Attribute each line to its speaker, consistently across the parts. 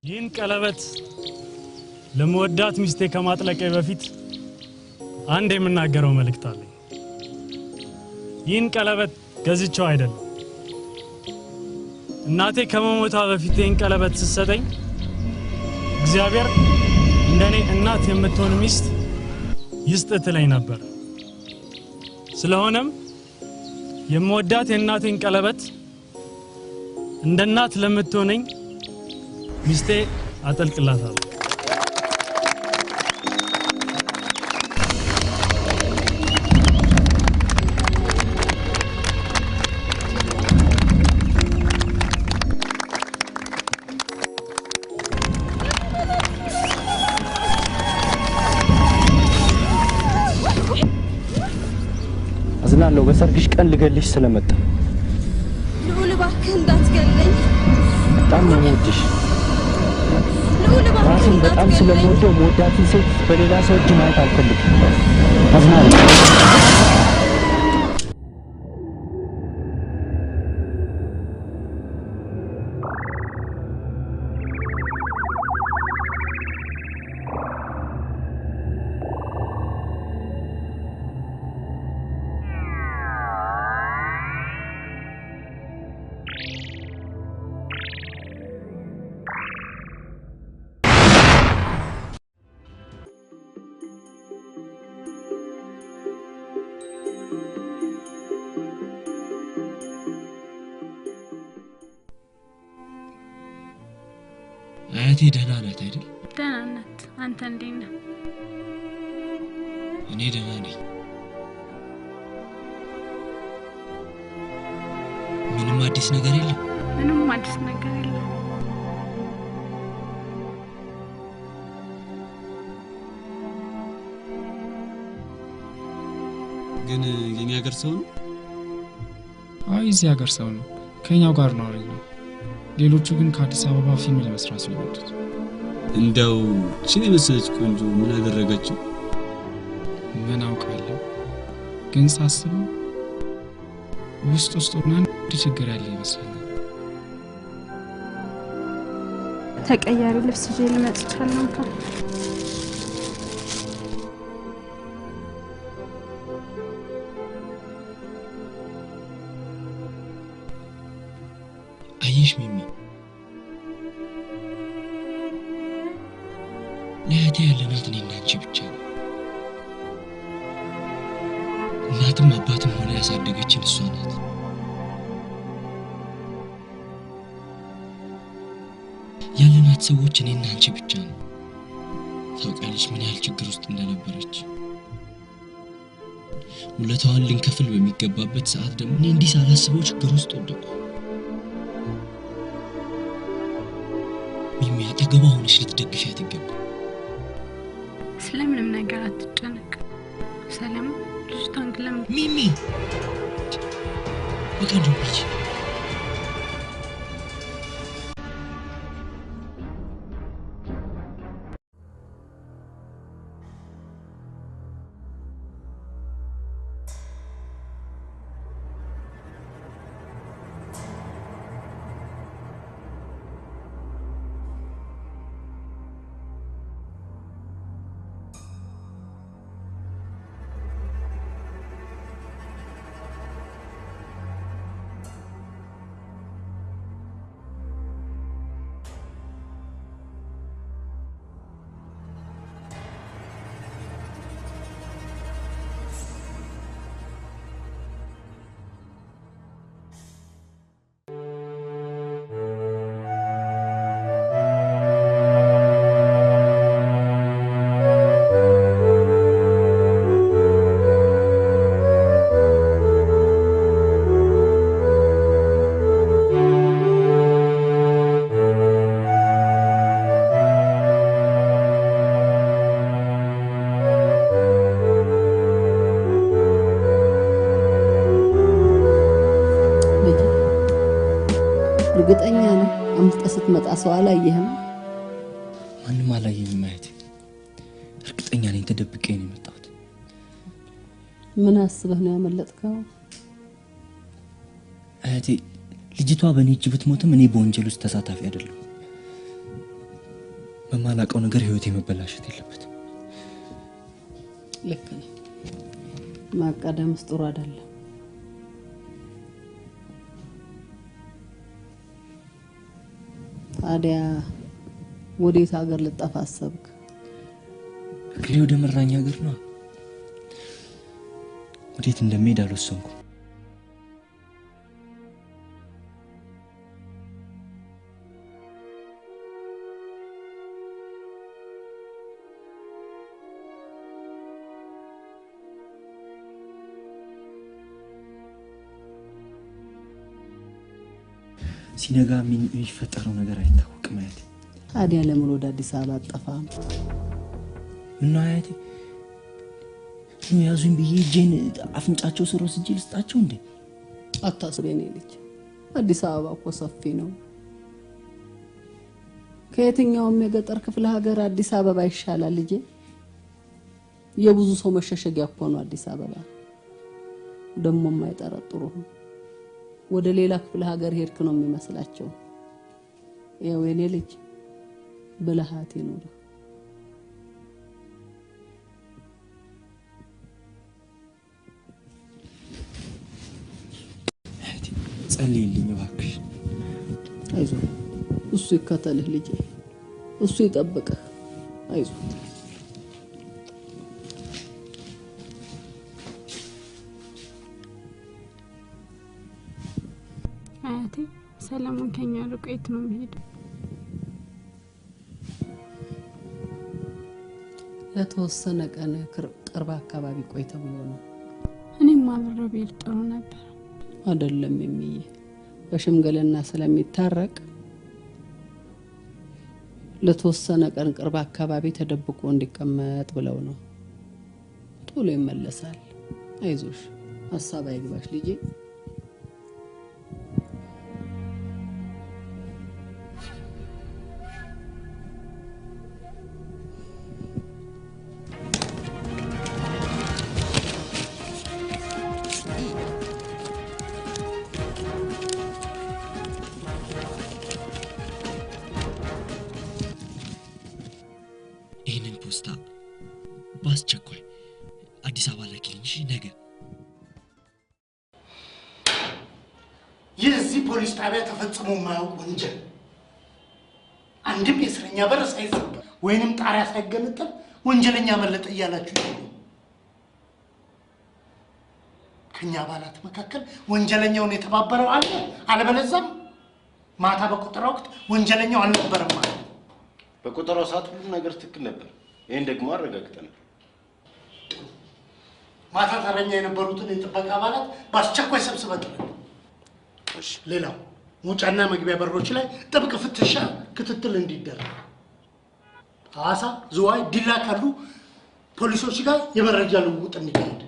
Speaker 1: ይህን ቀለበት ለመወዳት ሚስቴ ከማጥለቄ በፊት አንድ የምናገረው መልእክት አለኝ። ይህን ቀለበት ገዝቼው አይደለም። እናቴ ከመሞቷ በፊት ይህን ቀለበት ስትሰጠኝ እግዚአብሔር እንደኔ እናት የምትሆን ሚስት ይስጥ ትለኝ ነበር። ስለሆነም የምወዳት የእናቴን ቀለበት እንደ እናት ለምትሆነኝ ሚስቴ አጠልቅላታለሁ።
Speaker 2: አዝናለሁ በሰርግሽ ቀን ልገልሽ ስለመጣ።
Speaker 3: ልዑል እባክህ እንዳትገለኝ።
Speaker 2: በጣም ነው የምወድሽ። ራሴን በጣም ስለምወደው መወዳትን ሴት በሌላ ሰው እጅ ማየት አልፈልግም። አዝናለሁ።
Speaker 4: አያቴ ደህና ናት አይደል?
Speaker 5: ደህና ናት። አንተ እንዴት ነህ?
Speaker 4: እኔ ደህና ነኝ። ምንም አዲስ ነገር የለም?
Speaker 5: ምንም አዲስ ነገር የለም።
Speaker 4: ግን የኛ ሀገር ሰው ነው?
Speaker 6: አይ እዚህ ሀገር ሰው ነው። ከኛው ጋር ነው አይደል? ሌሎቹ ግን ከአዲስ አበባ ፊልም ለመስራት ነው የመጡት።
Speaker 4: እንደው እቺን የመሰለች ቆንጆ ምን አደረገችው?
Speaker 6: ምን አውቃለሁ። ግን ሳስበው ውስጥ ሆና አንድ ችግር ያለ ይመስለኛል።
Speaker 5: ተቀያሪ ልብስ ይዤ ልመጣ እችላለሁ።
Speaker 4: አየሽ ሚሚ፣ ለእህቴ ያለናት እኔና አንቺ ብቻ ነው። እናትም አባትም ሆነ ያሳደገችን እሷ ናት። ያለናት ሰዎች እኔና አንቺ ብቻ ነው። ታውቂያለሽ ምን ያህል ችግር ውስጥ እንደነበረች። ውለታዋን ልንከፍል በሚገባበት ሰዓት ደግሞ እኔ እንዲህ ሳላስበው ችግር ውስጥ ወደቅኩ። ሚሚ አጠገቧ ሆነሽ ልትደግፊያት ይገባል።
Speaker 5: ስለምንም ነገር አትጨነቅ። ሰላም ልጅቷን ግለም
Speaker 4: ሚሚ ወቀንዱ ልጅ
Speaker 7: እርግጠኛ ነኝ አምጥተህ ስትመጣ ሰው አላየህም?
Speaker 2: ማንም አላየኝም ማየት። እርግጠኛ ነኝ ተደብቄ ነው የመጣሁት።
Speaker 7: ምን አስበህ ነው ያመለጥከው?
Speaker 2: እህቴ ልጅቷ በኔ እጅ ብትሞትም እኔ በወንጀል ውስጥ ተሳታፊ አይደለም። በማላውቀው ነገር ህይወቴ መበላሸት የለበትም።
Speaker 7: ልክ ነው። ማቀደምስ ጥሩ አይደለም። ታዲያ ወዴት ሀገር ልጠፋ አሰብክ?
Speaker 2: እግሬ ወደ መራኛ ሀገር ነው። ወዴት እንደምሄድ አልወሰንኩም። ሲነጋ ምን ይፈጠረው ነገር አይታወቅም አያቴ።
Speaker 7: ታዲያ ለምን ወደ አዲስ አበባ አጠፋም?
Speaker 2: ምን አያቴ ነው ያዙኝ ብዬ እጄን አፍንጫቸው ስር ወስጄ ልስጣቸው እንዴ?
Speaker 7: አታስብ የኔ ልጅ፣ አዲስ አበባ እኮ ሰፊ ነው። ከየትኛውም የገጠር ክፍለ ሀገር አዲስ አበባ ይሻላል ልጄ። የብዙ ሰው መሸሸጊያ እኮ ነው አዲስ አበባ። ደሞ የማይጠረጥሩም ወደ ሌላ ክፍለ ሀገር ሄድክ ነው የሚመስላቸው። ያው የኔ ልጅ ብልሃት ይኑር።
Speaker 2: ጸልይልኝ እባክሽ።
Speaker 7: አይዞህ፣ እሱ ይከተልህ ልጄ፣ እሱ ይጠብቅህ። አይዞህ።
Speaker 5: አያቴ ሰለሞን ከኛ ርቆ የት ነው የሚሄድ?
Speaker 7: ለተወሰነ ቀን ቅርብ አካባቢ ቆይ ተብሎ ነው።
Speaker 5: እኔም አብሬው ብሄድ ጥሩ ነበር።
Speaker 7: አይደለም የሚዬ፣ በሽምግልና ስለሚታረቅ ለተወሰነ ቀን ቅርብ አካባቢ ተደብቆ እንዲቀመጥ ብለው ነው። ቶሎ ይመለሳል። አይዞሽ፣ ሀሳብ አይግባሽ ልጄ።
Speaker 4: ይህንን ፖስታ በአስቸኳይ አዲስ አበባ ላኪልኝ ነገ።
Speaker 8: የዚህ ፖሊስ ጣቢያ ተፈጽሞ የማያውቅ ወንጀል አንድም የእስረኛ በር ሳይሰበር ወይንም ጣሪያ ሳይገነጠል ወንጀለኛ መለጠ እያላችሁ ይሉ። ከኛ አባላት መካከል ወንጀለኛውን የተባበረው አለ፣ አለበለዚያም ማታ በቁጥር ወቅት ወንጀለኛው አልነበረም ማለት።
Speaker 9: በቁጥራው ሰዓት ሁሉ ነገር ትክክል ነበር። ይሄን ደግሞ አረጋግጠናል።
Speaker 8: ማታ ተረኛ የነበሩትን የጥበቃ አባላት በአስቸኳይ ሰብስበን እሺ። ሌላው ሙጫና መግቢያ በሮች ላይ ጥብቅ ፍተሻ ክትትል እንዲደረግ፣ ሐዋሳ፣ ዝዋይ፣ ዲላ ካሉ ፖሊሶች ጋር የመረጃ ልውውጥ እንዲካሄድ።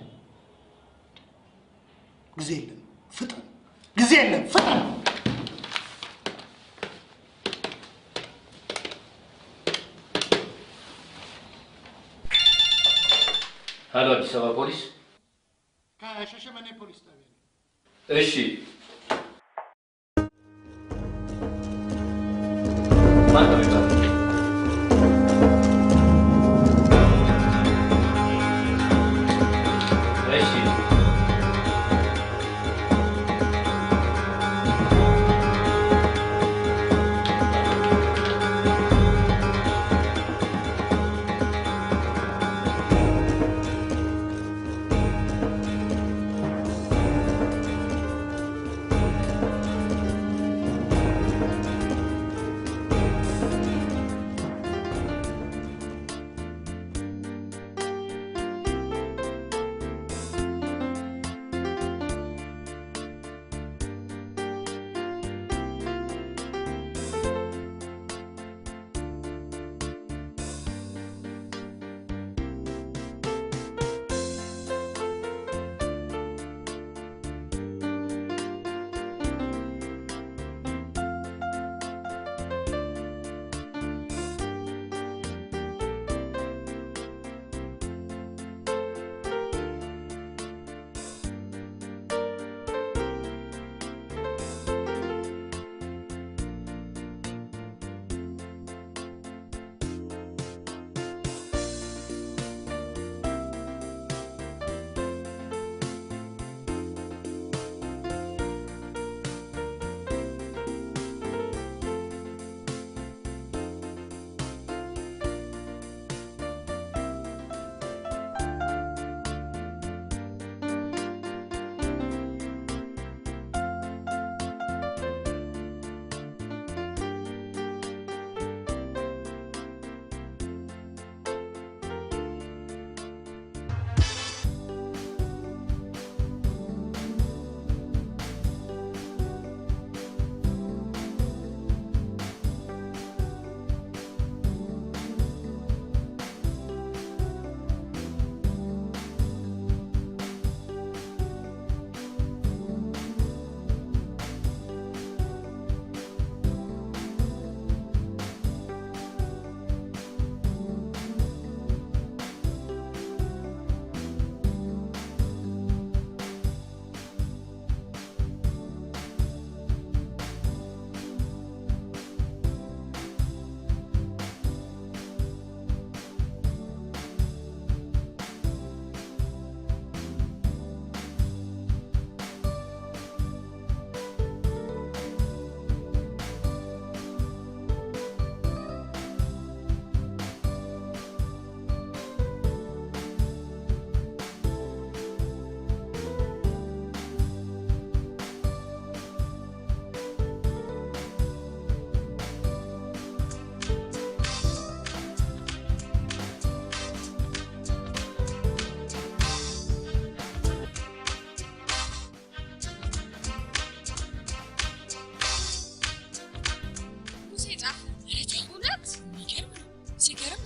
Speaker 8: ጊዜ የለም፣ ፍጠን! ጊዜ የለም፣ ፍጠን!
Speaker 9: ሄሎ፣ አዲስ አበባ ፖሊስ።
Speaker 8: ከሻሸመኔ ፖሊስ ጣቢያ።
Speaker 9: እሺ። ማን ነው የሚባለው? እሺ።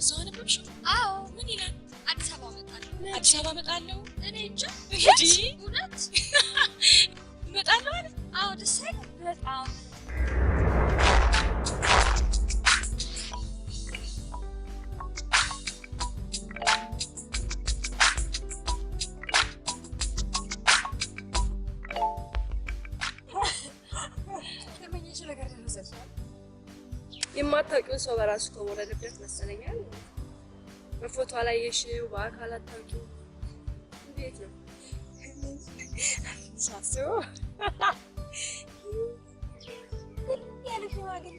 Speaker 10: እዛው ነበርሽው?
Speaker 3: አዎ።
Speaker 10: ምን ይላል?
Speaker 3: አዲስ አበባ እመጣለሁ።
Speaker 10: አዲስ አበባ እመጣለሁ?
Speaker 3: እኔ እንጃ።
Speaker 10: እንዴ
Speaker 3: እውነት
Speaker 10: እመጣለሁ አይደል?
Speaker 3: አዎ፣ ደስ አይልም? በጣም
Speaker 11: የማታውቂውን ሰው በራሱ ከመውደድ እብደት መሰለኛል። በፎቶ ላይ የሽው በአካል አታውቂው እንዴት ነው? ሳስበው
Speaker 3: ያለ ሽማግሌ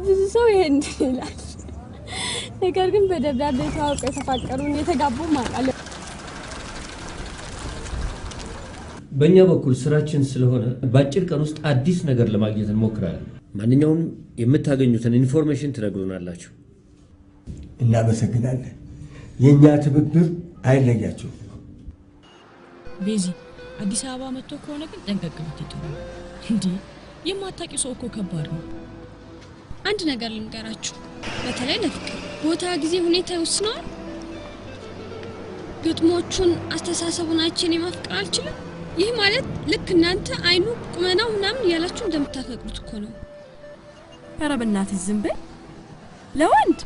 Speaker 12: ብዙ ሰው ይሄን ይላል። ነገር ግን በደብዳቤ ተዋውቀው የተፋቀሩን የተጋቡ ማቃለ
Speaker 2: በእኛ በኩል ስራችን ስለሆነ በአጭር ቀን ውስጥ አዲስ ነገር ለማግኘት እንሞክራለን። ማንኛውም የምታገኙትን ኢንፎርሜሽን ትነግሩናላችሁ።
Speaker 13: እናመሰግናለን። የኛ ትብብር አይለያችሁ።
Speaker 10: ቤዚ አዲስ አበባ መጥቶ ከሆነ ግን ጠንቀቅ ብትይ እንዴ የማታውቂው ሰው እኮ ከባድ ነው።
Speaker 3: አንድ ነገር ልንገራችሁ፣ በተለይ ለፍቅር ቦታ፣ ጊዜ፣ ሁኔታ ይወስነዋል። ግጥሞቹን አስተሳሰቡን አይቼን ማፍቀር አልችልም። ይህ ማለት ልክ እናንተ አይኑ ቁመናው ምናምን ያላችሁ እንደምታፈቅሩት እኮ ነው።
Speaker 11: ኧረ በእናትሽ ዝም በይ። ለወንድ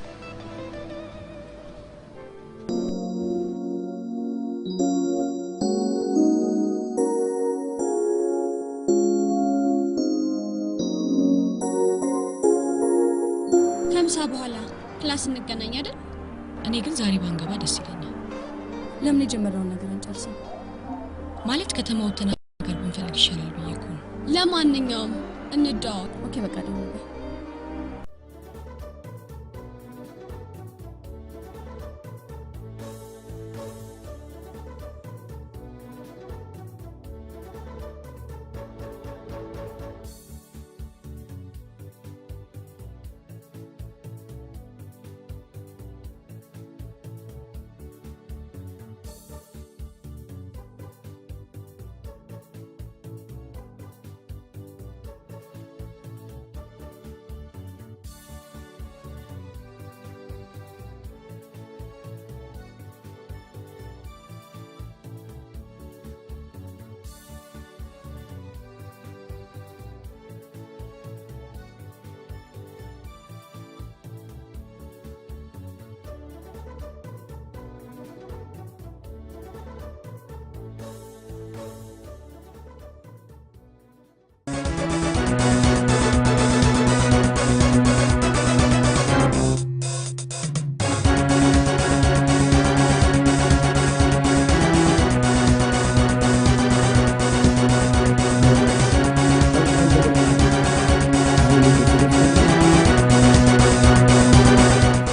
Speaker 3: ከምሳ በኋላ ክላስ እንገናኝ አይደል?
Speaker 10: እኔ ግን ዛሬ ባንገባ ደስ ይለኛል።
Speaker 11: ለምን የጀመረውን ነገር እንጨርሰው?
Speaker 10: ማለት ከተማው ተናገር ብንፈልግ ይሻላል ብዬ እኮ ነው።
Speaker 3: ለማንኛውም እንደዋወል።
Speaker 11: ኦኬ በቃ ደውል።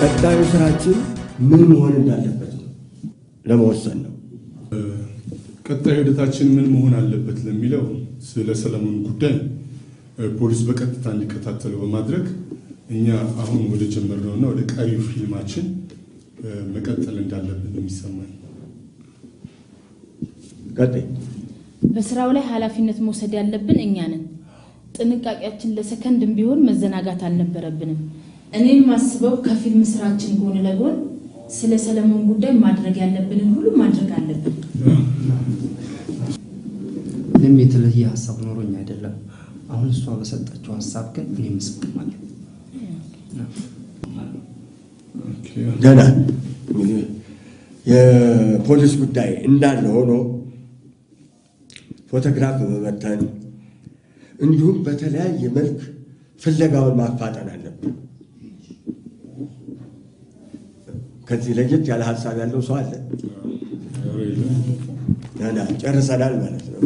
Speaker 13: ቀጣዩ ስራችን ምን መሆን እንዳለበት ለመወሰን ነው።
Speaker 14: ቀጣዩ ሂደታችን ምን መሆን አለበት ለሚለው ስለ ሰለሞን ጉዳይ ፖሊስ በቀጥታ እንዲከታተለው በማድረግ እኛ አሁን ወደ ጀመርነውና ወደ ቀሪው ፊልማችን መቀጠል እንዳለብን የሚሰማኝ።
Speaker 13: ቀጣይ
Speaker 15: በስራው ላይ ኃላፊነት መውሰድ ያለብን እኛ ነን። ጥንቃቄያችን ለሰከንድም ቢሆን መዘናጋት አልነበረብንም። እኔም ማስበው ከፊልም ስራችን ጎን ለጎን ስለ ሰለሞን ጉዳይ ማድረግ ያለብንን ሁሉ ማድረግ አለብን።
Speaker 2: ምንም የተለየ ሀሳብ ኖሮኝ አይደለም። አሁን እሷ በሰጠችው ሀሳብ ግን እኔ መስማማለሁ።
Speaker 13: ገና የፖሊስ ጉዳይ እንዳለ ሆኖ ፎቶግራፍ በመበተን እንዲሁም በተለያየ መልክ ፍለጋውን ማፋጠን አለብን። ከዚህ ለየት ያለ ሀሳብ ያለው ሰው አለ? ገና ጨርሰናል ማለት ነው።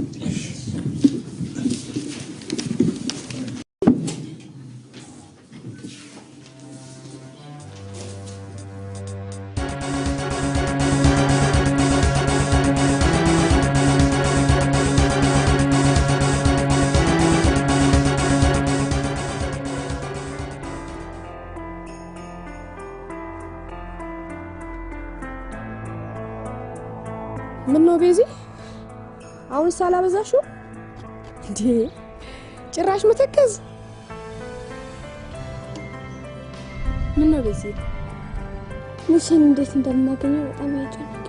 Speaker 12: ምን ነው ቤዚ? አሁን ሳላበዛሽው እንዴ? ጭራሽ መተከዝ ምን ነው ቤዚ? ሙሴን እንዴት እንደምናገኘው በጣም ያጨንቃል።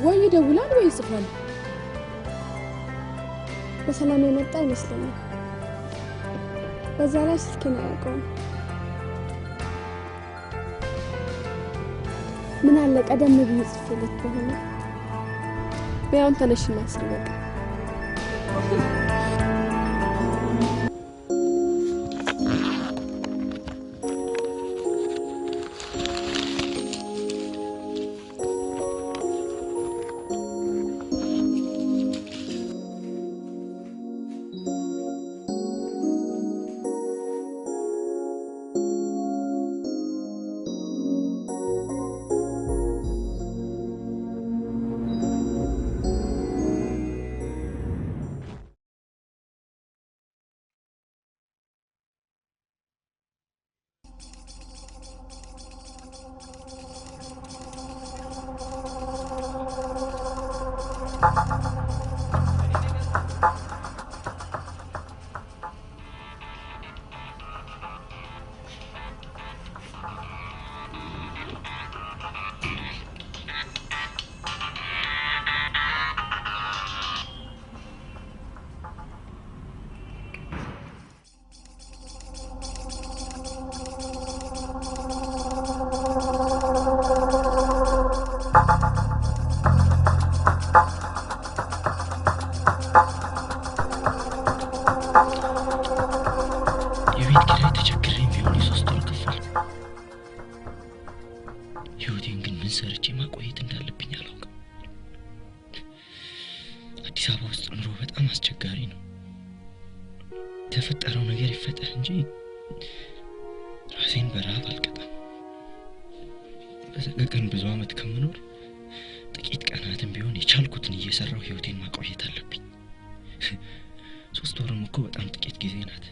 Speaker 12: ወይ ይደውላል ወይ ይጽፋል። በሰላም የመጣ ይመስለኛል። በዛ ላይ ስልኬን አያውቀውም። ምን አለ ቀደም ብዬ ጽፌለት ከሆነ ቢያውን ተነሽና ስልበቃ
Speaker 4: ተፈጠረው ነገር ይፈጠር እንጂ ራሴን በራብ አልቀጣም። በሰቀቀን ብዙ አመት ከምኖር ጥቂት ቀናትም ቢሆን የቻልኩትን እየሰራው ህይወቴን ማቆየት አለብኝ። 3 ወርም እኮ በጣም ጥቂት ጊዜ ናት።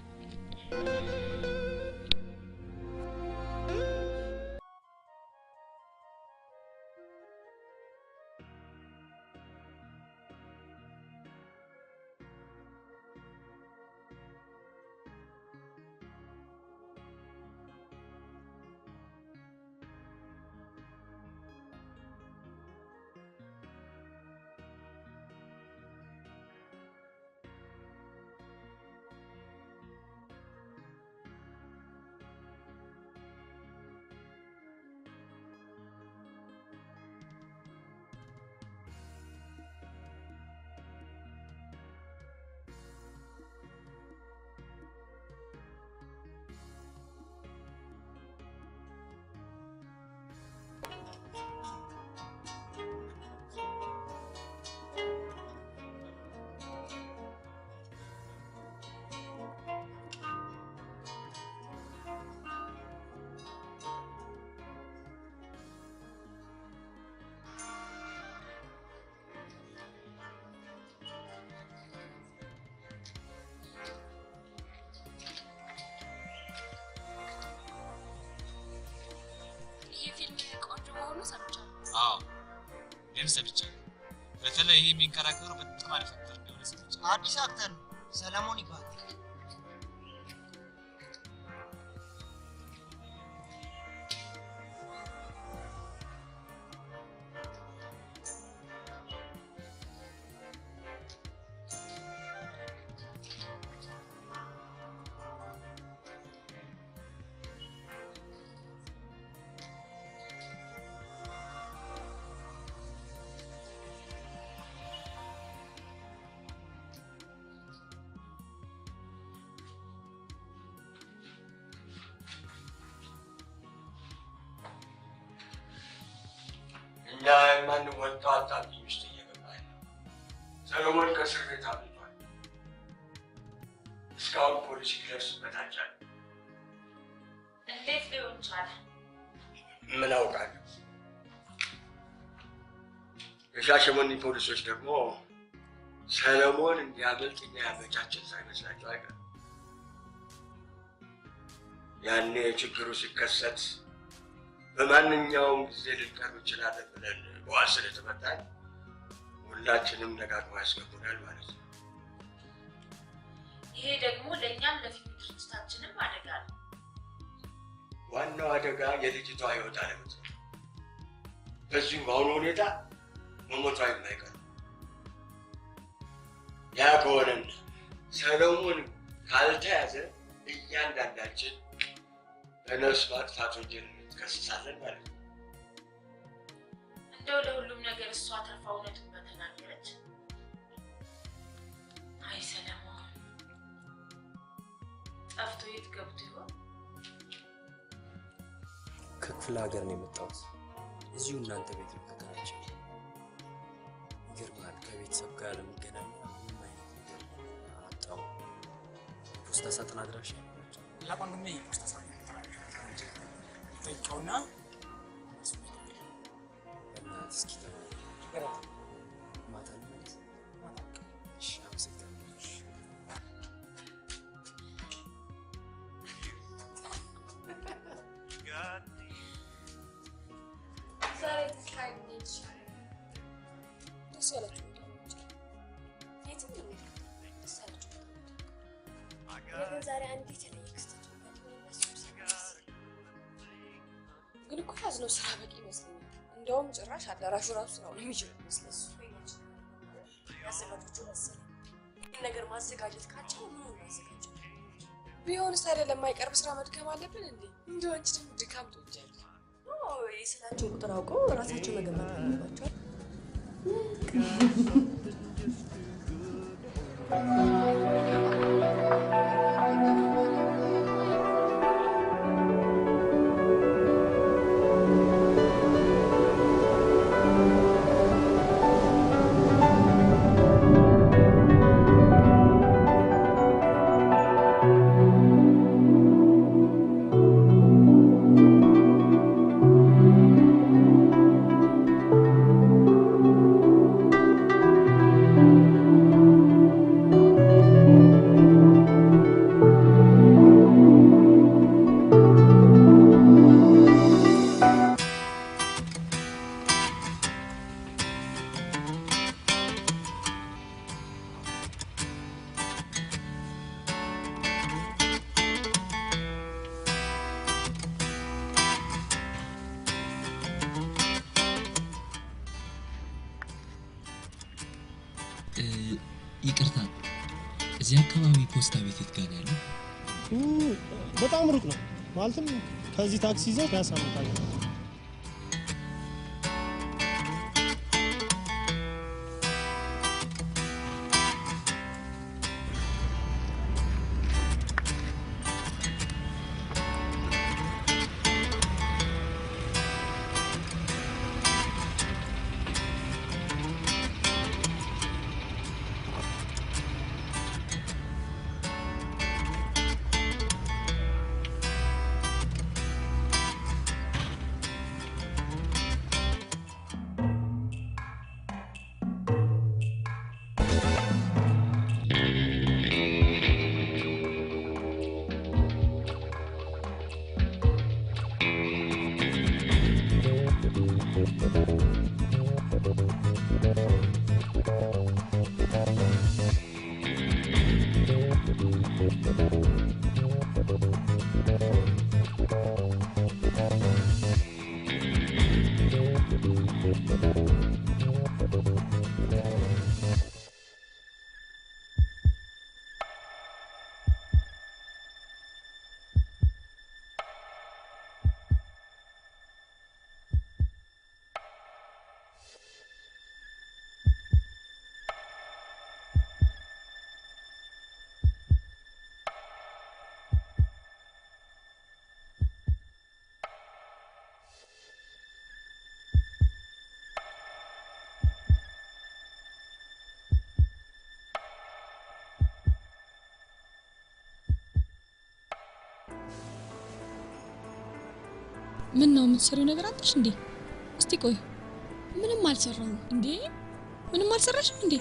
Speaker 16: በተለይ ይሄ የሚንከራከሩ በጣም አልፈጠር ነው።
Speaker 17: አዲስ አክተር ሰለሞን ይባላል።
Speaker 13: ማን ወጣው አጣብቂኝ ውስጥ እየገባ ነው። ሰለሞን ከእስር ቤት አምልጧል። እስካሁን ፖሊስ ሊደርስበት አልቻለም።
Speaker 15: እንዴት ሊሆን ቻለ?
Speaker 13: ምን አውቃለሁ። የሻሸመኔ ፖሊሶች ደግሞ ሰለሞን እንዲያመልጥ እኛ ያመቻችን ሳይመስላቸው አይቀርም። ያኔ ችግሩ ሲከሰት በማንኛውም ጊዜ ልንቀርብ እንችላለን ብለን በዋስ ስለተመታን ሁላችንም ነጋግሞ ያስገቡናል ማለት ነው።
Speaker 15: ይሄ ደግሞ ለእኛም ለፊልም ድርጅታችንም አደጋ ነው።
Speaker 13: ዋናው አደጋ የልጅቷ ህይወት አለመት ነው። በዚሁ በአሁኑ ሁኔታ መሞቷ የማይቀር ያ ከሆነና ሰለሞን ካልተያዘ እያንዳንዳችን በነፍስ ማጥፋት ወንጀል እንከሰሳለን ማለት ነው።
Speaker 15: እንደው ለሁሉም ነገር እሷ ተርፋ እውነቱን በተናገረች። አይ ሰለሞን ጠፍቶ የት ገብቶ ይሆን?
Speaker 18: ከክፍለ ሀገር ነው የመጣሁት። እዚሁ እናንተ ቤት ነው ከተናቸው። ይገርማል። ከቤተሰብ ጋር ለመገናኛ ምንም አይነት ነገር አጣው። ፖስታ ሳጥን አድራሻ
Speaker 6: ለቆንድሜ ፖስታ ሳጥን ጠይቀውና
Speaker 18: በእናትህ እስኪ ማታ ልመለስ። እሺ አመሰግናለሁ።
Speaker 11: ዛሬ ተስፋዬ እንዴት ደስ ያላችሁ የትም ደስ ያላችሁ ግን ዛሬ አንድ የተለየ ክስተት ግን እኮ ያዝነው ስራ በቂ ይመስለኛል። እንደውም ጭራሽ አዳራሹ ራሱ ነው የሚችል ይመስለስ ያዘጋጆቹ መሰለኝ ነገር ማዘጋጀት ካቸው ምን ማዘጋጀት ቢሆንስ ታዲያ ለማይቀርብ ስራ መድከም አለብን እንዴ? እንደው አንቺ ደግሞ ድካም ትወጃለሽ። የስራቸውን ቁጥር አውቀው ራሳቸው መገመት አለባቸው።
Speaker 4: ይቅርታ፣ እዚህ አካባቢ ፖስታ ቤት የት ጋር ያለው?
Speaker 19: በጣም ሩቅ ነው። ማለትም ከዚህ ታክሲ ይዘው ያሳምታል።
Speaker 10: ምን ነው የምትሰሪው ነገር አጥሽ እንዴ? እስቲ ቆይ።
Speaker 3: ምንም አልሰራሁም
Speaker 10: እንዴ? ምንም አልሰራሽም እንዴ?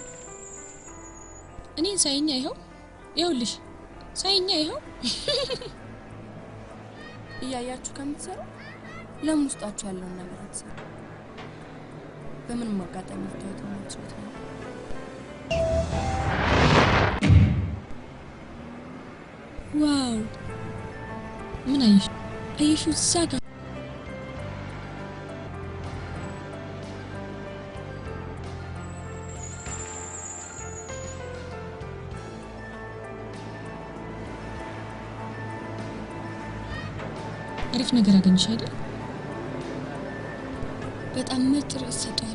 Speaker 10: እኔን ሳይኛ ይኸውልሽ፣ ሳይኛ ይኸው
Speaker 11: እያያችሁ ከምትሰሩ ለምን ውስጣችሁ ያለውን ነገር አትሰሩ? በምንም አጋጣሚ ልታዩት የማትችሉት ነው።
Speaker 10: ምን አየሽ? አየሽው እዛ ጋር አሪፍ ነገር አገኘሽ አይደል?
Speaker 3: በጣም ምርጥ ርዕስ ሰጥቷል።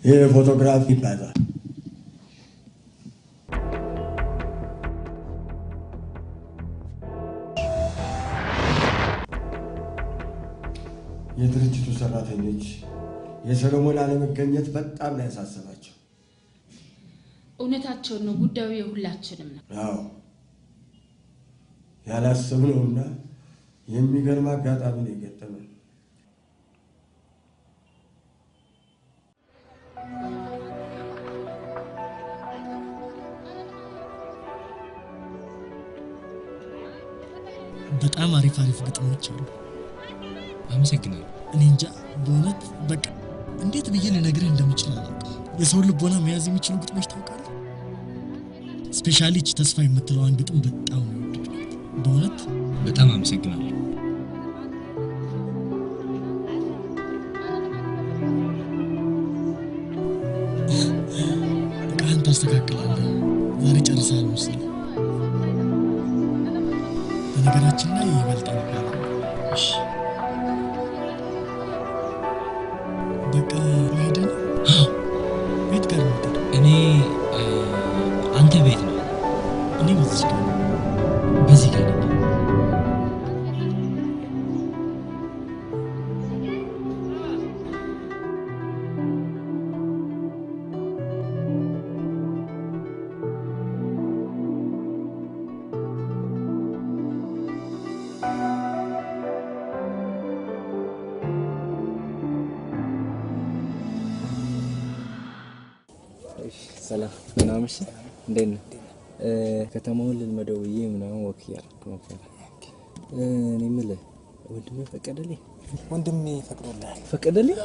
Speaker 18: ይህ ፎቶግራፍ ይባላል። የድርጅቱ ሰራተኞች የሰሎሞን አለመገኘት በጣም ነው ያሳሰባቸው።
Speaker 15: እውነታቸውን ነው። ጉዳዩ የሁላችንም ነው።
Speaker 18: አዎ ያላሰብነውና የሚገርም አጋጣሚ ነው የገጠመን።
Speaker 20: በጣም አሪፍ ግጥሞች አሉ።
Speaker 4: አመሰግናለሁ።
Speaker 20: እኔ እንጃ በእውነት በቃ እንዴት ብዬ ልነግርህ እንደምችል አላውቅም። የሰው ልቦና መያዝ የሚችሉ ግጥሞች ታውቃለህ? ስፔሻሊ እቺ ተስፋ የምትለዋን ግጥም በጣም ነው የወደድኩት። በእውነት
Speaker 4: በጣም አመሰግናለሁ።
Speaker 20: በቃ አንተ ታስተካክላለህ። ዛሬ ጨርሰሃል መሰለኝ። በነገራችን ላይ ይበልጥ ነበር። እሺ በቃ ሄደን ቤት ጋር ነው።
Speaker 4: እኔ አንተ ቤት ነው።
Speaker 20: እኔ በዚህ ጋር
Speaker 4: በዚህ ጋር
Speaker 21: ሰላም ምናምን እንዴት ነህ? ከተማውን ልልመደው ብዬ ምናምን ወክ እያደረኩ ነበር። እኔ የምልህ ወንድሜ ፈቀደልኝ?
Speaker 22: ወንድሜ ፈቅዶልሃል?
Speaker 21: ፈቀደልኝ?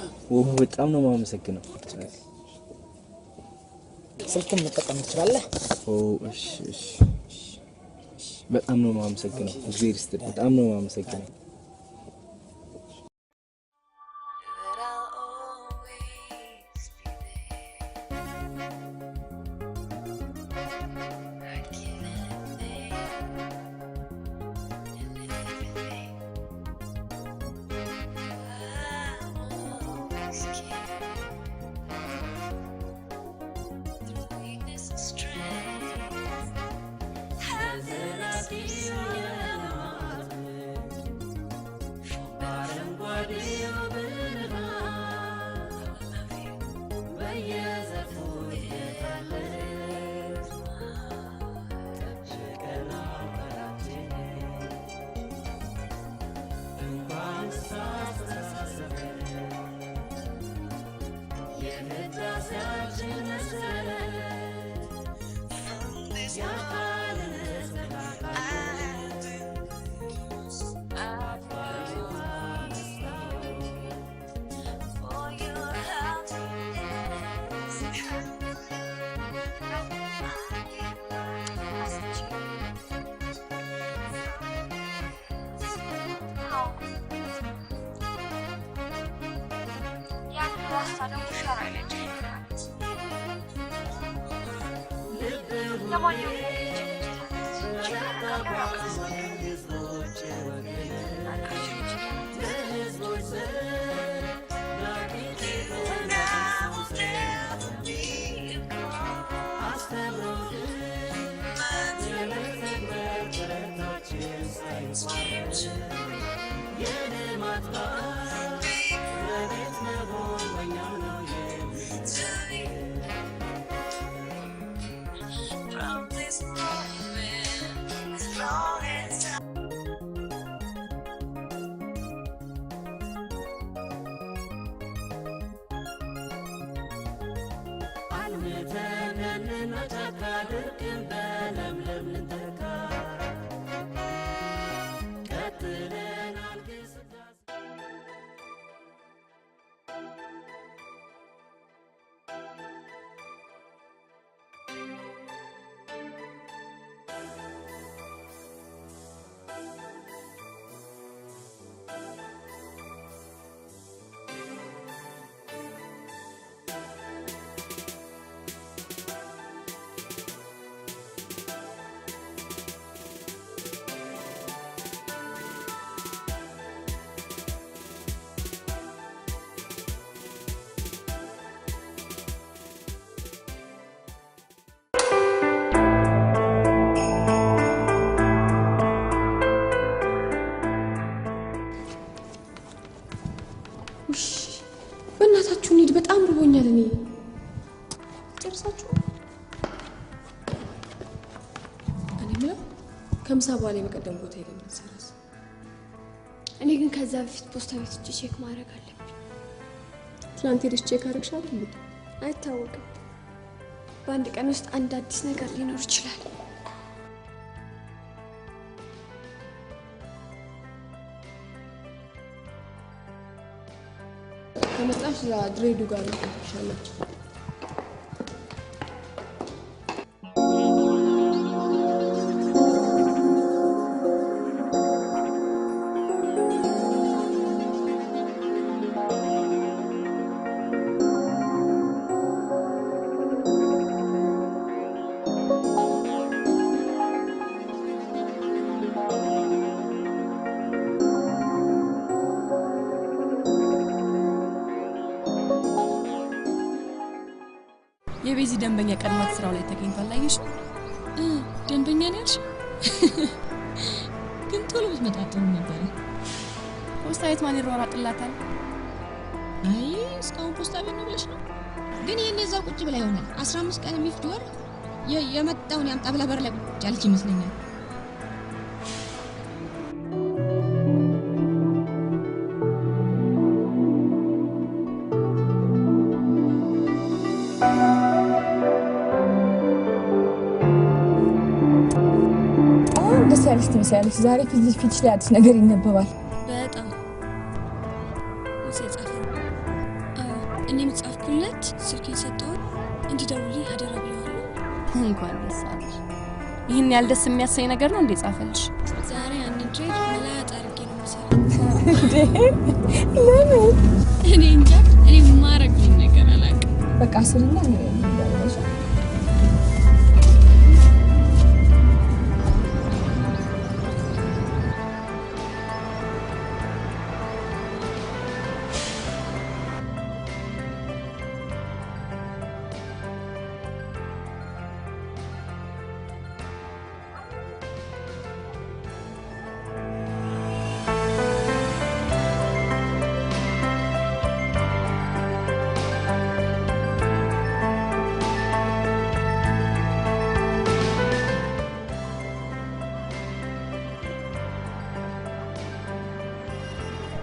Speaker 21: በጣም ነው የማመሰግነው።
Speaker 22: ስልክም መጠቀም ትችላለህ?
Speaker 21: እሺ በጣም ነው የማመሰግነው። እግዚአብሔር ይስጥልኝ። በጣም ነው የማመሰግነው።
Speaker 11: ጨርሳችሁ እንሂድ፣ በጣም ርቦኛል። እኔ ጨርሳችሁ እኔ ምለው ከምሳ በኋላ የመቀደም ቦታ ሄደን እንሰራስ።
Speaker 12: እኔ ግን ከዛ በፊት ፖስታ ቤት ሄጄ ቼክ ማድረግ አለብኝ።
Speaker 11: ትናንት ሄደሽ ቼክ አድርግሻል?
Speaker 12: አይታወቅም፣ በአንድ ቀን ውስጥ አንድ አዲስ ነገር ሊኖር ይችላል።
Speaker 11: ከመጣሽ እዛ ድሬዱ ጋር እንጠብቅሻለን። የቤዚ ደንበኛ ቀድማት ስራው ላይ ተገኝቷል። አየሽ?
Speaker 10: ደንበኛ ነሽ? ግን ቶሎ ብትመጣ ጥሩ ነበር።
Speaker 11: ፖስታ ቤት ማን ይሯሯጥላታል?
Speaker 10: አይ እስካሁን ፖስታ ቤት ነው ብለሽ ነው? ግን ይሄን እዛ ቁጭ ብላ ይሆናል 15 ቀን የሚፍድ ወር የመጣውን ያምጣ ብላ በር ላይ ቁጭ ያለች ይመስለኛል።
Speaker 1: ደስ ትመስያለሽ። ዛሬ ፊትሽ ላይ አዲስ ነገር ይነበባል።
Speaker 3: በጣም ሙሴ ጻፈ። እኔ የምጻፍኩለት ስልኬን ሰጠው እንዲደውልልኝ አደራ ብለዋለሁ።
Speaker 11: እንኳን ደስ አለሽ። ይህን ያህል ደስ የሚያሰኝ ነገር ነው እንዴ ጻፈልሽ?
Speaker 3: ዛሬ አንድ ድሬድ መላጣ አድርጌ ነው የምሰራው።
Speaker 1: ለምን?
Speaker 3: እኔ እንጃ። እኔ ማረግ ነገር አላውቅም።
Speaker 1: በቃ ስልና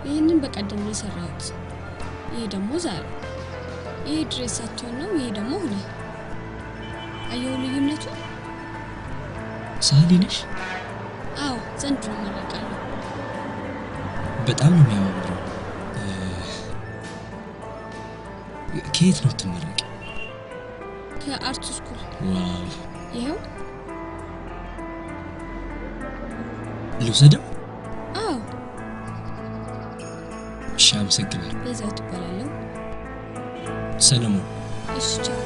Speaker 3: ይሄንን በቀደም ነው የሰራሁት። ይሄ ደግሞ ዛሬ። ይሄ ድሬስ ሳትሆን ነው፣ ይሄ ደግሞ ሆነ። አየው ልዩነቱ።
Speaker 4: ሳሊ ነሽ?
Speaker 3: አዎ፣ ዘንድሮ መረቃለሁ።
Speaker 4: በጣም ነው የሚያምረው። ከየት ነው ትመረቂ?
Speaker 3: ከአርት ስኩል።
Speaker 4: ዋው!
Speaker 3: ይሄው
Speaker 4: ልውሰደው?
Speaker 3: አዎ።
Speaker 4: እሺ፣ አመሰግናለሁ።
Speaker 3: በዛው ትባላለሁ።
Speaker 4: ሰለሞን።
Speaker 3: እሺ፣ ቻው።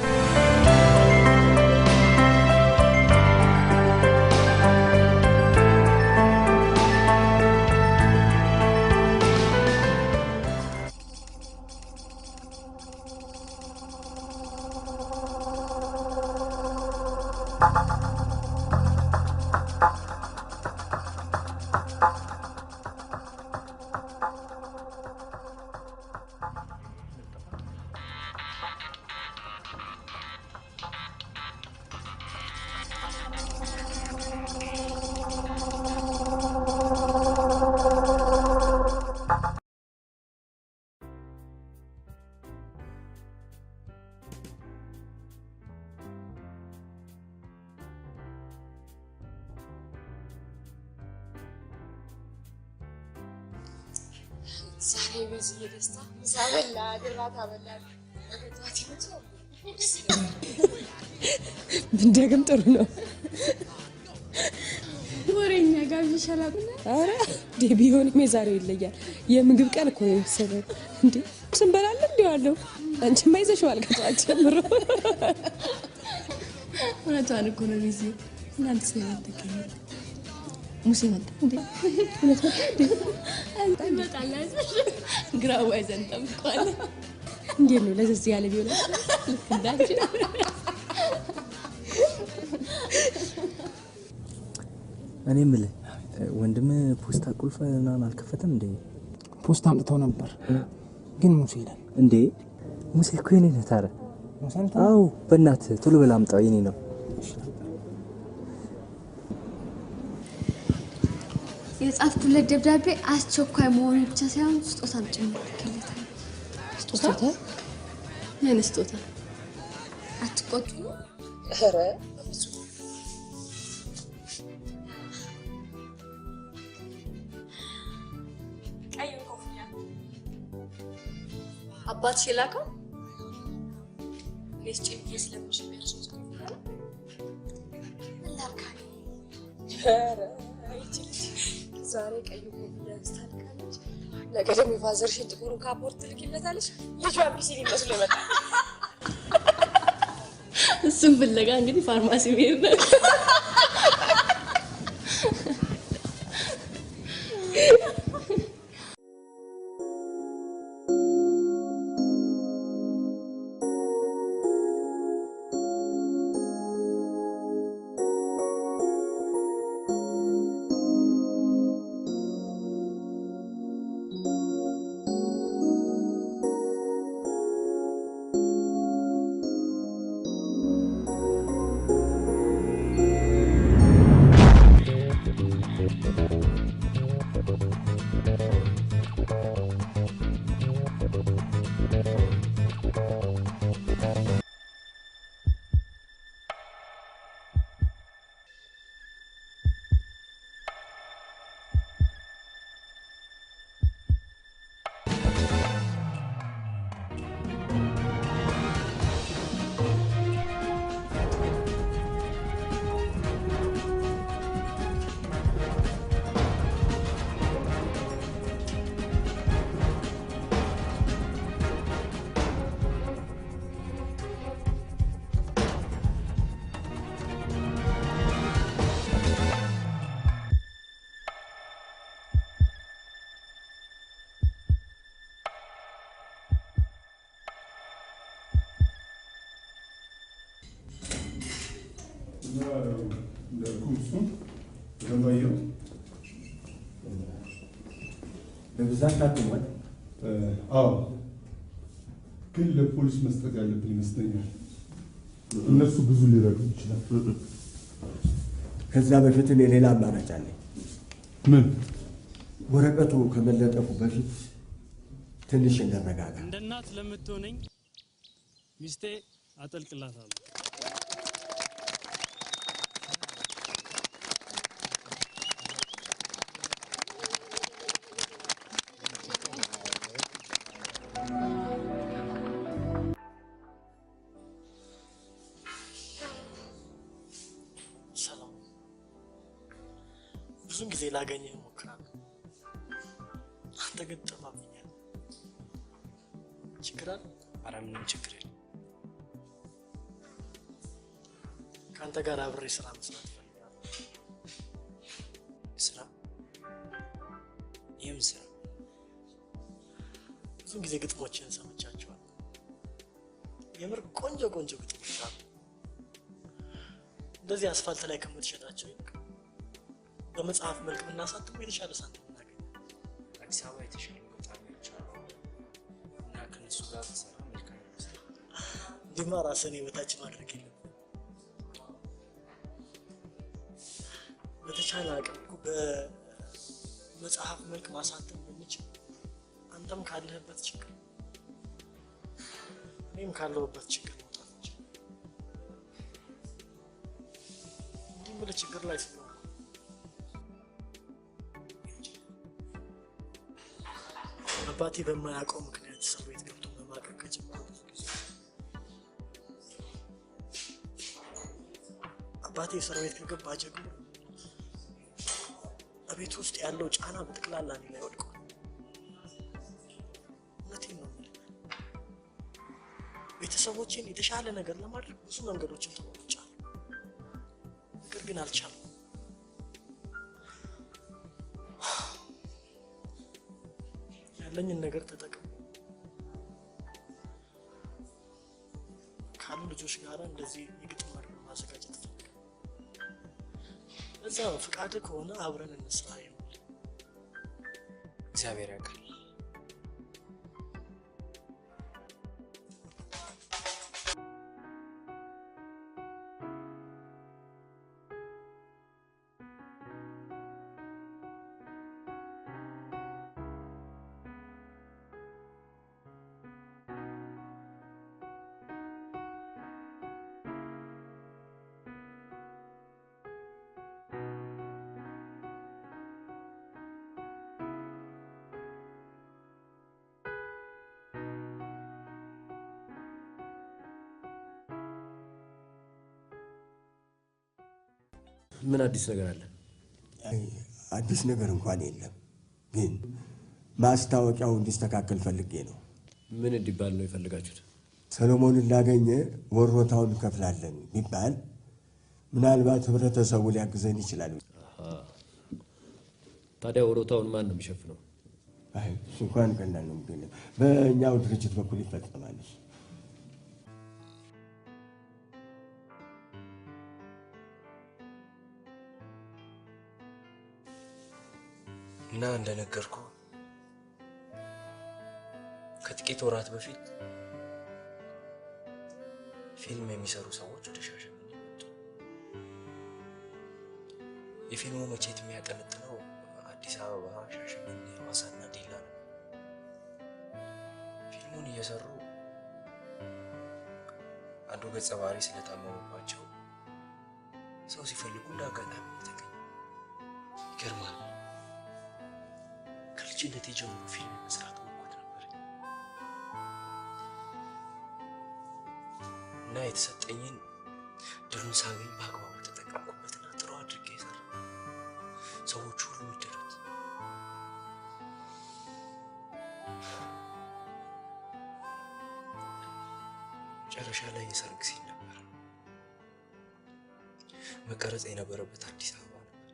Speaker 11: ዛሬ በዚህ ደስታ ዛበላ ድራት አበላ ወጣት ይመጣል።
Speaker 1: ብንደግም ጥሩ ነው።
Speaker 12: ወሬኛ ጋር ይሻላልና።
Speaker 11: አረ ቢሆንም የዛሬው ይለያል። የምግብ ቀን እኮ ነው የሰበው እንዴ። ስንበላለን እንዴ ያለው አንቺማ ይዘሽዋል ከጧት ጀምሮ። እውነቷን እኮ ነው ቢዚ። እናንተ ስለምትገኙ ሙሴ መጣ እንዴ? እውነት መጣ እንዴ? አንተ
Speaker 12: መጣላሽ
Speaker 11: ግራው አይዘን ጠብቋል። እንዴት ነው ለዚህ ያለ ቢሆን ልክ እንዳንቺ
Speaker 21: እኔ የምልህ ወንድም ፖስታ ቁልፍ ምናምን አልከፈተም እንዴ?
Speaker 22: ፖስታ አምጥተው ነበር ግን ሙሴ ይላል
Speaker 21: እንዴ? ሙሴ እኮ የኔ ነው። ታዲያ አዎ፣ በእናትህ ቶሎ በል አምጣው፣ የኔ ነው።
Speaker 12: የጻፍኩለት ደብዳቤ አስቸኳይ መሆኑ ብቻ ሳይሆን ስጦታም ጭምር ልኬለታለሁ።
Speaker 11: ስጦታ? ምን ስጦታ?
Speaker 12: አትቆጡ?
Speaker 11: ኧረ ቀይ ኮፍያ አባትሽ የላከው እኔስ ጭንቄ ስለምሽ ቢያርሱት
Speaker 12: ላርካኝ።
Speaker 11: ኧረ አይችልሽ ዛሬ ቀይ ኮፍያ ስታልካለች ነገ ደግሞ የፋዘርሽን ጥቁሩን ካፖርት ትልኪለታለሽ። ልጇ ቢሲል ይመስል ይመጣል።
Speaker 12: እሱም ፍለጋ እንግዲህ ፋርማሲ መሄድ ነው።
Speaker 14: በብዛት ታድሟል። አዎ፣ ግን ለፖሊስ መስጠት ያለብን ይመስለኛል። እነሱ ብዙ ሊረዱ ይችላል።
Speaker 5: ከዛ በፊት እኔ ሌላ አማራጭ አለኝ።
Speaker 14: ምን?
Speaker 5: ወረቀቱ ከመለጠፉ በፊት ትንሽ እንረጋጋ።
Speaker 19: እንደ እናት ለምትሆነኝ ሚስቴ አጠልቅላታለሁ።
Speaker 20: ብዙ ጊዜ ላገኘህ እሞክራለሁ። አንተ ግን ጠፋብኛል። ችግር አለ?
Speaker 19: ኧረ ምንም ችግር የለም።
Speaker 20: ከአንተ ጋር አብሬ ስራ መስራት እፈልጋለሁ።
Speaker 19: ስራ? የምን ስራ?
Speaker 20: ብዙ ጊዜ ግጥሞችን ሰምቻቸዋለሁ። የምር ቆንጆ ቆንጆ ግጥሞች አሉ። እንደዚህ አስፋልት ላይ ከምትሸጣቸው ይልቅ በመጽሐፍ መልክ ብናሳትም የተሻለ ሳንቲም እናገኛለን።
Speaker 19: አዲስ አበባ የተሻሉ ገጣሚዎች አሉ እና ከነሱ ጋር ተሰራ መልካም ይመስላል።
Speaker 20: እንዲህማ ራስህን የበታች ማድረግ የለም። በተቻለ አቅም እኮ በመጽሐፍ መልክ ማሳተም ብንችል አንተም ካለህበት ችግር እኔም ካለሁበት ችግር መውጣት እንችላለን። እንዲህ ብለህ ችግር ላይ ስለሆንኩ አባቴ በማያውቀው ምክንያት እስር ቤት ገብቶ መማቀቅ ከጀመረ ብዙ ጊዜ። አባቴ እስር ቤት ከገባ ጀምሮ በቤት ውስጥ ያለው ጫና በጠቅላላ እኔ ላይ ወድቋል። እውነቴን ነው የምልህ። ቤተሰቦቼን የተሻለ ነገር ለማድረግ ብዙ መንገዶችን ተሞክቻለሁ፣ ነገር ግን አልቻልኩም። ያለኝን ነገር ተጠቅም ካሉ ልጆች ጋር እንደዚህ የግጥም መድረክ ማዘጋጀት ፈልጋለሁ። በዛ ፈቃድ ከሆነ አብረን እንስራ ይሆናል።
Speaker 19: እግዚአብሔር ያውቃል።
Speaker 2: ምን አዲስ ነገር አለ?
Speaker 5: አዲስ ነገር እንኳን የለም፣ ግን ማስታወቂያው እንዲስተካከል ፈልጌ ነው።
Speaker 2: ምን እንዲባል ነው የፈልጋችሁት?
Speaker 5: ሰሎሞንን ላገኘ ወሮታውን እንከፍላለን ቢባል ምናልባት ህብረተሰቡ ሊያግዘን ይችላል።
Speaker 2: ታዲያ ወሮታውን ማን ነው የሚሸፍነው?
Speaker 5: አይ እሱ እንኳን ቀላል ነው፣ ግን በእኛው ድርጅት በኩል ይፈጸማል።
Speaker 18: እና እንደነገርኩ ከጥቂት ወራት በፊት ፊልም የሚሰሩ ሰዎች ወደ ሻሸመኔ መጡ። የፊልሙ መቼት የሚያጠነጥነው አዲስ አበባ፣ ሻሸመኔ፣ ሐዋሳና ዲላ ነው። ፊልሙን እየሰሩ አንዱ ገጸ ባህሪ ስለታመመባቸው ሰው ሲፈልጉ እንዳጋጣሚ ተገኘ። ይገርማል። ከልጅነቴ ጀምሮ ፊልም መስራት ጉጉት ነበር እና የተሰጠኝን ድሉን ሳገኝ በአግባቡ ተጠቀምኩበትና ጥሩ አድርጌ ሰራሁ። ሰዎቹ ሁሉ ወደዱት። መጨረሻ ላይ የሰርግ ሲን ነበር። መቀረጽ የነበረበት አዲስ አበባ ነበር።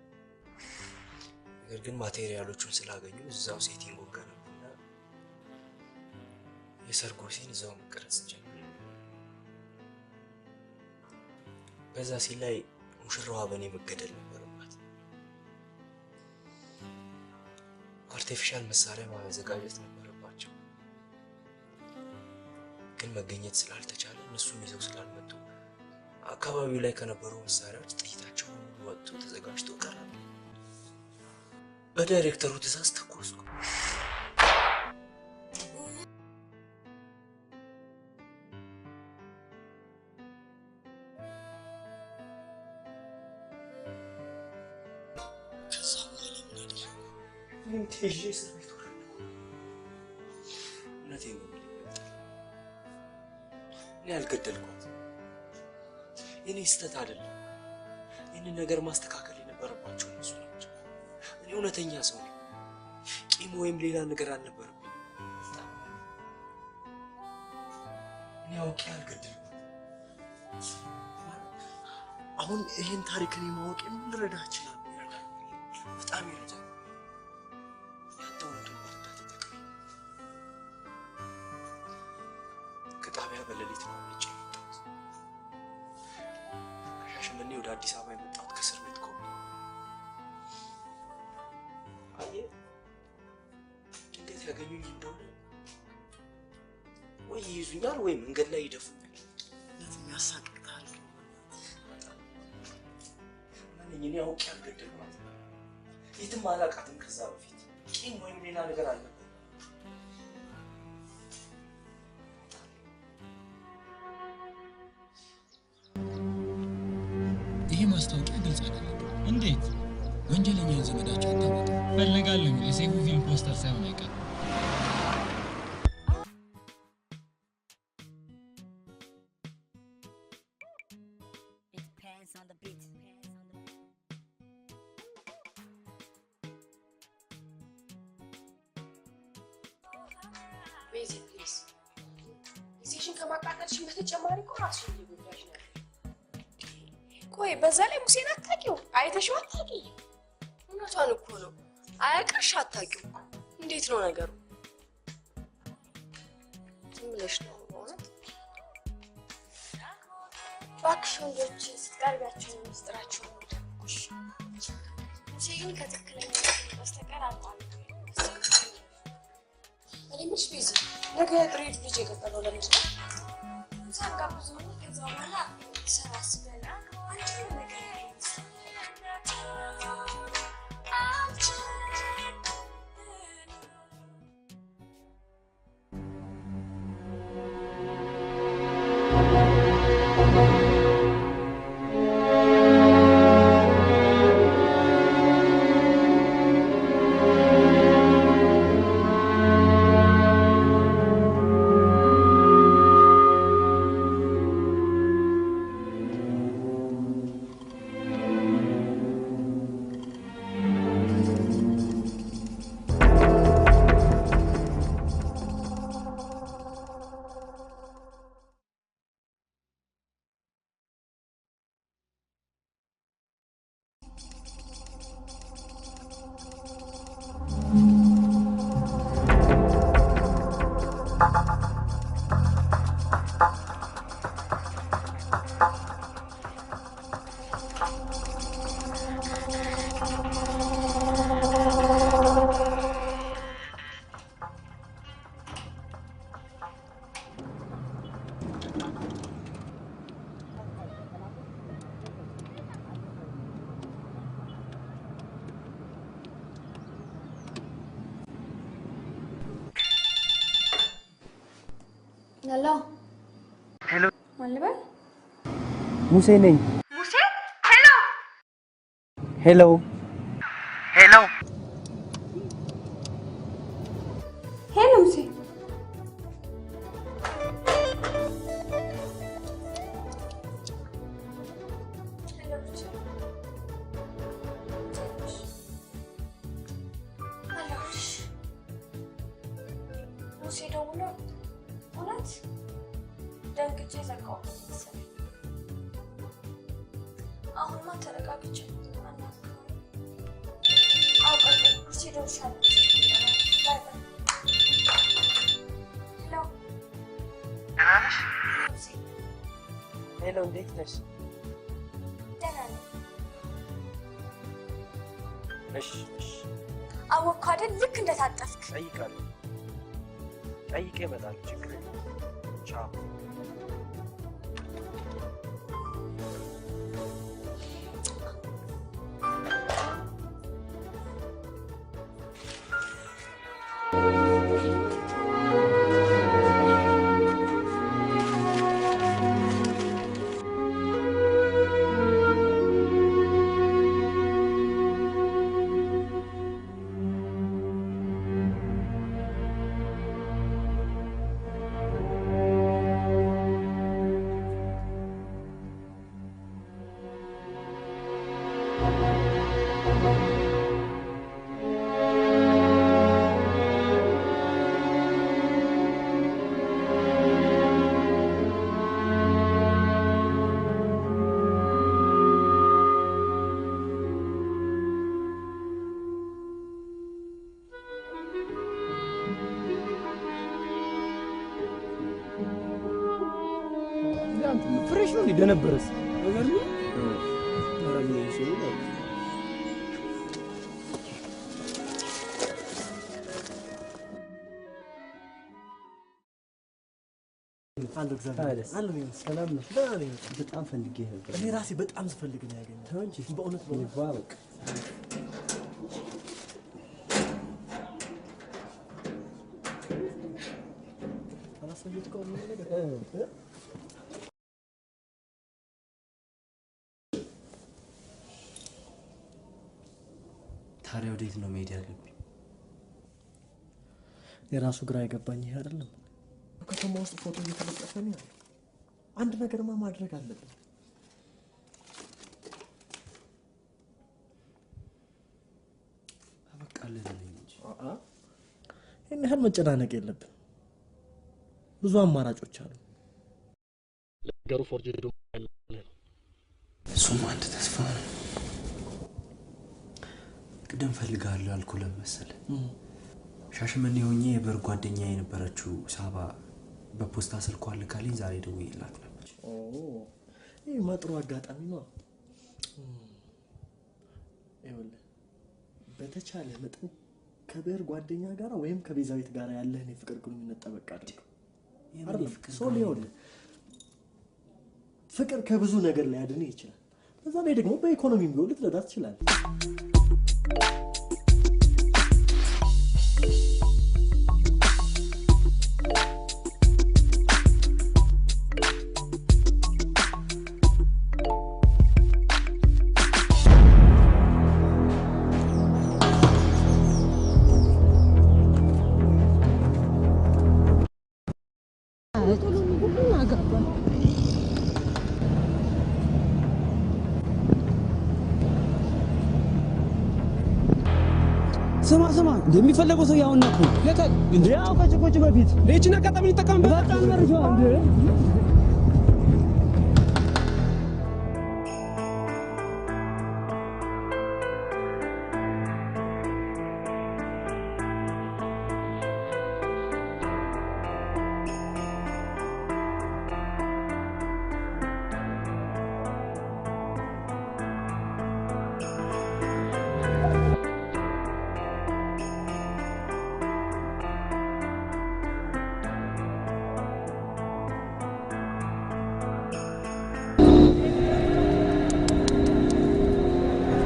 Speaker 18: ነገር ግን ማቴሪያሎቹን ስላገኙ እዛው ሴቲንግ ገነቡና የሰርጉ ሲን እዛው መቀረጽ ጀመረ። በዛ ሲን ላይ ሙሽራዋ በእኔ መገደል ነበረባት። አርቲፊሻል መሳሪያ ማዘጋጀት ነበረባቸው። ግን መገኘት ስላልተቻለ እነሱም ይዘው ስላልመጡ አካባቢው ላይ ከነበሩ መሳሪያዎች ጥይታቸው ወጥቶ ተዘጋጅቶ ቀረ። በዳይሬክተሩ ትዕዛዝ ተኮስኩ። ከዛ በኋላ ምን አደረኩ? ምን ተይዤ እስር ቤት ወረድኩ። እውነቴን ነው የምልህ፣ እኔ አልገደልኳት። የኔ ስህተት አይደለም። ይህንን ነገር ማስተካከል የነበረባቸው እነሱ ናቸው። እኔ እውነተኛ ሰው ነኝ። ቂም ወይም ሌላ ነገር አልነበረብኝም። እኔ አውቄ አልገደልኳት። አሁን ይህን ታሪክ እኔ ማወቅ ምን ልረዳ እችላለሁ? ይረዳል፣ በጣም ይረዳል። ያንተ ወንድም መርዳት ይጠቅማል። ከጣቢያ በሌሊት ነው አምልጬ የመጣሁት። ከሻሸመኔ ወደ አዲስ አበባ የመጣሁት ከእስር ቤት ቆሜ። አየህ፣ ድንገት ያገኙኝ እንደሆነ ወይ ይይዙኛል ወይ መንገድ ላይ ይደፉኛል። ያሳቅቃል። እኔ አውቄ አልገደልኳት። የትም አላውቃትም። ከዛ በፊት ቂም ወይም ሌላ ነገር አልነበረም።
Speaker 20: ይሄ ማስታወቂያ ግልጽ አይደለም። እንዴት? ወንጀለኛውን ዘመዳቸው አታወቁ?
Speaker 6: ፈልጋለሁ። የሴፉ ፊልም ፖስተር ሳይሆን አይቀርም።
Speaker 11: ቤዚ ፕሊዝ፣ ጊዜሽን ከማቃጠልሽን በተጨማሪ እኮ ራስሽን እየጎዳሽ ነው። ቆይ በዛ ላይ ሙሴን አታውቂው? አይተሽው አታውቂ? እውነቷን እኮ ነው። አያውቅሽ፣ አታውቂው። እንዴት ነው ነገሩ? ዝም ብለሽ ነው እውነት? እባክሽ ወንዶች ስትቀርቢያቸው ምስጢራቸውን ደብቁሽ። ሙሴ ግን ከትክክለኛ በስተቀር አጣል እኔምሽ ቤዚ፣ ነገ ድሬድ ልጅ የቀጠለው ለምንድን ነው? ሳጋ ብዙ ነው። ከዛ በኋላ ሰራ ስበላ አንቺ ነገር ሄሎ
Speaker 21: ሄሎ
Speaker 11: ማን ልበል?
Speaker 21: ሙሴ ነኝ።
Speaker 11: ሙሴ ሄሎ
Speaker 21: ሄሎ ሄሎ
Speaker 11: ሄሎ ሙሴ ሙሴ ደውሎ እውነት ደንግጬ ዘጋሁበት መሰለኝ። አሁንማ ተረጋግቼ አውቃለሁ። ሙሴ ደውሻለሁ።
Speaker 21: ሄሎ እንዴት ነሽ?
Speaker 11: ደህና ነኝ።
Speaker 21: እሺ
Speaker 11: አወቅኩ አይደል? ልክ እንደታጠፍክ
Speaker 21: ጠይቃለሁ። ጠይቄ እመጣለሁ። ችግር የለም። ቻው።
Speaker 5: ፍሬሽ ነው ደነበረስ ነገር ነው።
Speaker 20: አንዱ እግዚአብሔር አለ ነው። ሰላም ነው። በጣም ፈልጌ ነበር። እኔ ራሴ በጣም ስፈልግ ነው ያገኘው። ተው እንጂ በእውነት ነው።
Speaker 5: ይባረክ።
Speaker 20: አላሰብኩት እኮ ነው ነገር
Speaker 18: ታዲያ ወዴት ነው መሄድ ያለብኝ?
Speaker 20: የራሱ ግራ የገባኝ ይሄ አይደለም። ከተማ ውስጥ ፎቶ እየተለጠፈ ነው ያለው። አንድ ነገርማ ማድረግ አለብን።
Speaker 18: አበቃለን እንጂ
Speaker 20: ይሄን ያህል መጨናነቅ የለብን። ብዙ አማራጮች አሉ።
Speaker 18: ለገሩ ፎርጅድ እሱም አንድ ተስፋ ነው። ቅድም ፈልጋለሁ ያልኩህ ለምን መሰለህ? ሻሸመኔ ሆኜ የበር ጓደኛዬ የነበረችው ሳባ በፖስታ ስልኳ ልካልኝ ዛሬ ደውዬላት ነበር።
Speaker 20: ይሄ ማጥሩ አጋጣሚ ነው። ይኸውልህ በተቻለ መጠን ከበር ጓደኛ ጋር ወይም ከቤዛዊት ጋር ያለህን የፍቅር ግንኙነት ጠበቅ አድርገው። አይደለም ሶል ይኸውልህ ፍቅር ከብዙ ነገር ላይ ያድንህ ይችላል። በዛ ላይ ደግሞ በኢኮኖሚም ቢሆን ልትረዳ ትችላለህ።
Speaker 7: ስማ እንደሚፈልገው ሰው ያውና እኮ ለታል እንዴ ያው ከጭቆጭ በፊት ለእቺና አጋጣሚ ተጠቀምበት በጣም መርጃው እንዴ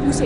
Speaker 1: ሙሴ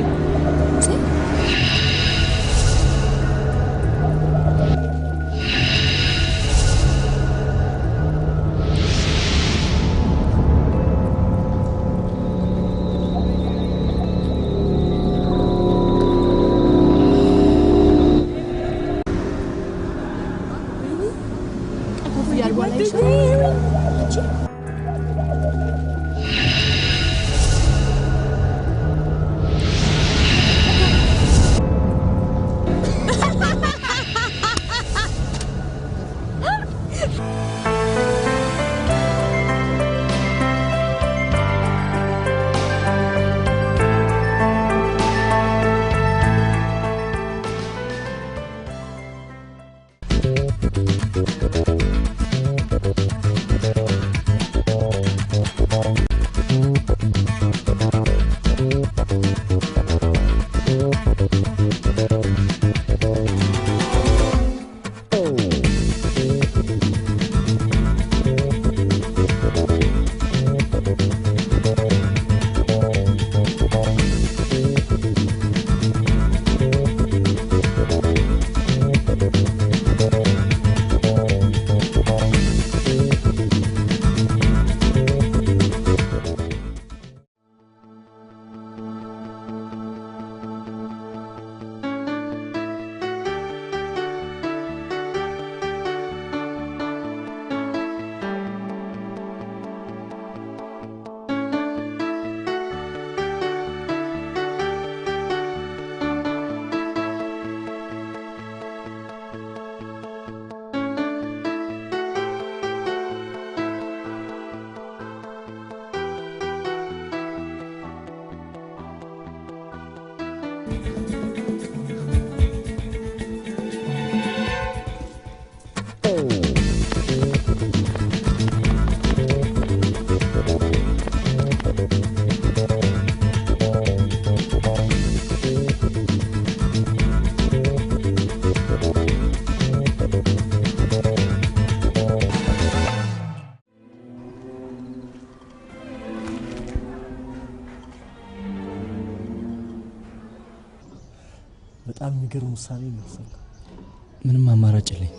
Speaker 8: በጣም የሚገርም ውሳኔ ነው።
Speaker 4: ምንም አማራጭ የለኝ።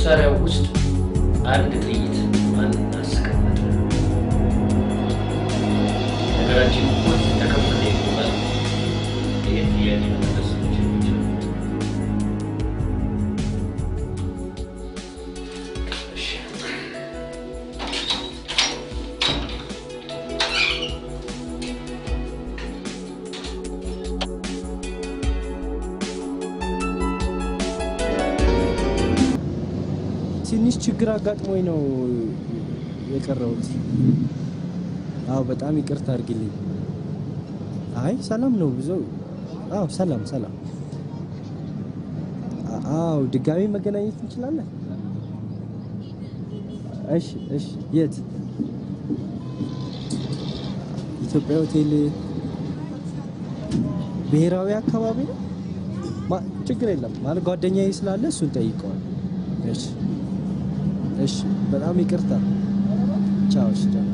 Speaker 2: መሳሪያው ውስጥ አንድ ጥይት ማን አስቀመጠ? ነገራችን ሁሉ ተከፍሎ ይቆማል። ይሄን ጥያቄ መመለስ ይችላል። እሺ
Speaker 8: ትንሽ ችግር አጋጥሞኝ ነው የቀረሁት። አዎ በጣም ይቅርታ አድርግልኝ። አይ ሰላም ነው ብዙ። አዎ ሰላም። አዎ ድጋሚ መገናኘት እንችላለን። እሺ የት? ኢትዮጵያ ሆቴል ብሔራዊ አካባቢ ነው። ችግር የለም ማለት ጓደኛዬ ስላለ እሱን ጠይቀዋል። እሺ በጣም ይቅርታ። ቻው። እሺ ደህና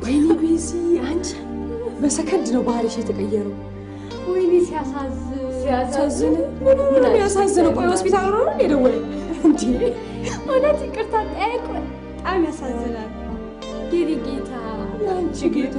Speaker 11: ወይኔ ቤዚ፣ አንቺ በሰከንድ ነው ባህሪሽ የተቀየረው።
Speaker 12: ወይኔ ሲያሳዝን
Speaker 11: ምን ያሳዝነው? ቆይ ሆስፒታል ነው የደወለው እንዴ?
Speaker 12: እውነት ይቅርታ ጠይቅ። በጣም ያሳዝናል። ጌታ
Speaker 11: አንቺ ጌታ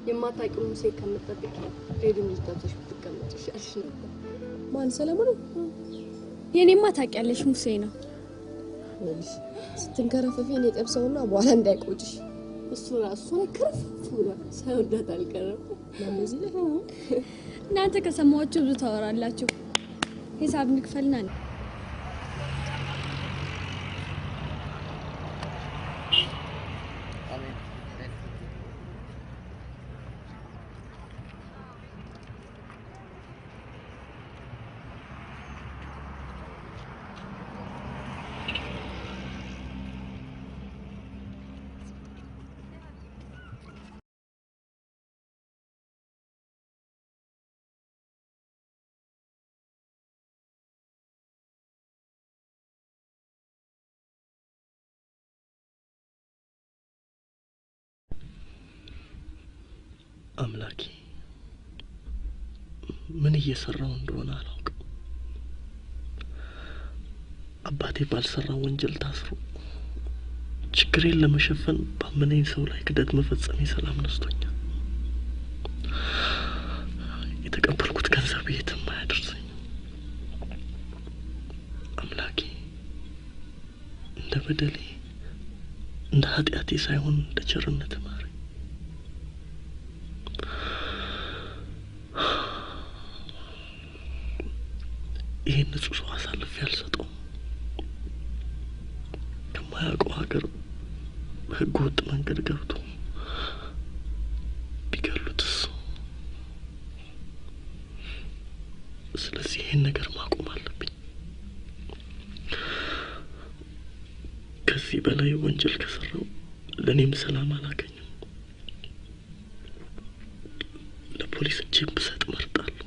Speaker 11: የማታውቂው ሙሴ ከምትጠብቂ ሬድን ልጅታቶች ብትቀመጥ ይሻልሽ ነበር። ማን ሰለሞን?
Speaker 3: የኔማ ታውቂያለሽ ሙሴ ነው።
Speaker 11: ስትንከረፈፊ እኔ ጠብሰውና በኋላ እንዳይቆጭሽ። እሱ ራሱ ከረፍ ብሏል። ሳይወዳት አልቀረም። ለዚህ ላይ
Speaker 3: እናንተ ከሰማችሁ ብዙ ታወራላችሁ። ሂሳብ እንክፈልና ነው።
Speaker 20: አምላኬ ምን እየሰራው እንደሆነ አላውቅም። አባቴ ባልሰራው ወንጀል ታስሮ ችግሬን ለመሸፈን ባመነኝ ሰው ላይ ክደት መፈጸሜ ሰላም ነስቶኛል። የተቀበልኩት ገንዘብ የትም አያደርሰኝ። አምላኬ እንደ በደሌ እንደ ኃጢአቴ ሳይሆን እንደ ቸርነት ማረኝ። ይህን ንጹህ ሰው አሳልፌ አልሰጠውም። ከማያውቀው ሀገር በህገ ወጥ መንገድ ገብቶ ቢገሉትስ? ስለዚህ ይህን ነገር ማቆም አለብኝ። ከዚህ በላይ ወንጀል ከሰራው ለእኔም ሰላም አላገኝም። ለፖሊስ እጄን ብሰጥ እመርጣለሁ።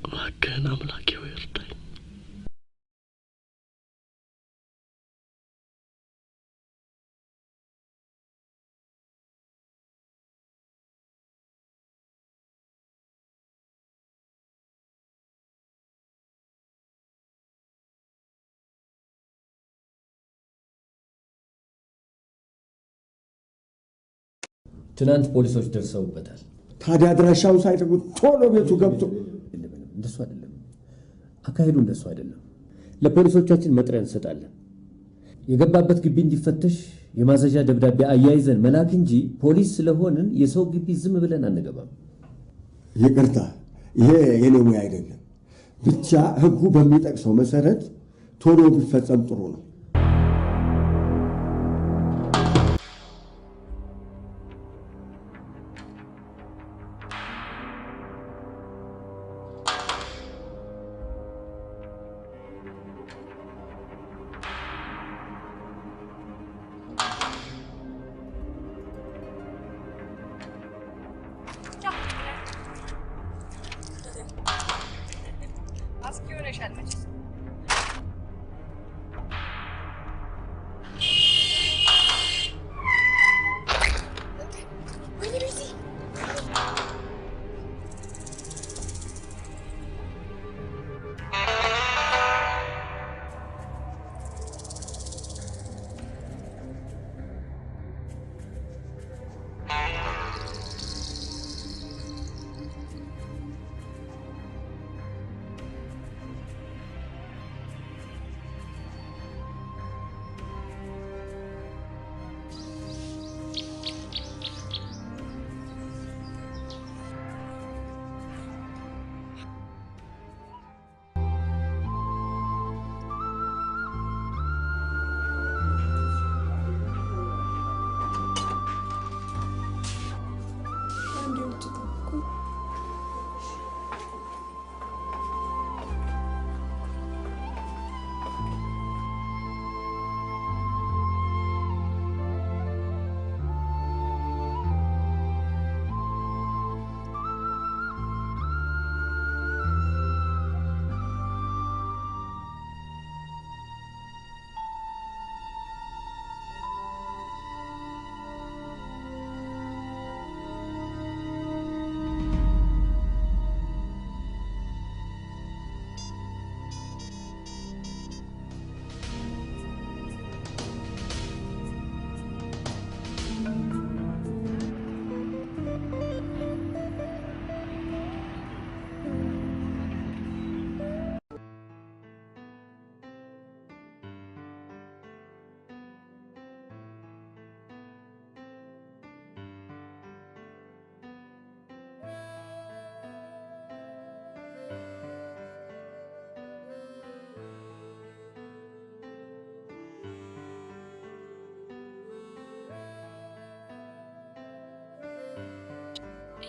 Speaker 20: እባክህን አምላኬ ሆይ እርዳኝ።
Speaker 2: ትናንት ፖሊሶች ደርሰውበታል።
Speaker 5: ታዲያ አድራሻውን ሳይጠቁ ቶሎ ቤቱ ገብቶ
Speaker 2: እንደሱ አይደለም አካሄዱ፣ እንደሱ አይደለም። ለፖሊሶቻችን መጥሪያ እንሰጣለን። የገባበት ግቢ እንዲፈተሽ የማዘዣ ደብዳቤ አያይዘን መላክ እንጂ ፖሊስ ስለሆንን የሰው ግቢ ዝም ብለን አንገባም።
Speaker 5: ይቅርታ፣ ይሄ የኔ ሙያ አይደለም። ብቻ ህጉ በሚጠቅሰው መሰረት ቶሎ ቢፈጸም ጥሩ ነው።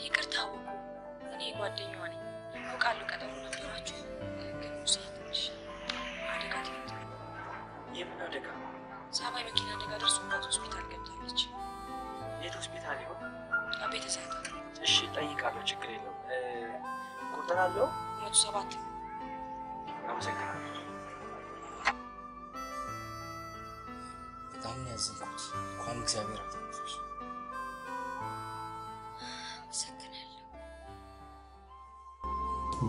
Speaker 10: ይቅርታ አወቁ። እኔ ጓደኛዋ ነኝ። አውቃለሁ ቀጠሮ ነበራችሁ። ግን ሙሴ ትንሽ አደጋ ተፈጠረ።
Speaker 18: የምን አደጋ?
Speaker 10: ሳባ መኪና አደጋ ደርሶባት ሆስፒታል ገብታለች።
Speaker 18: የት ሆስፒታል ይሆን?
Speaker 10: ቤተሰብ።
Speaker 18: እሺ ጠይቃለሁ፣ ችግር የለውም። ቁጥር አለው?
Speaker 10: 107
Speaker 18: አመሰግናለሁ።
Speaker 19: በጣም ያዘንኩት እንኳን እግዚአብሔር አትንኩሽ።
Speaker 10: አመሰግናለሁ።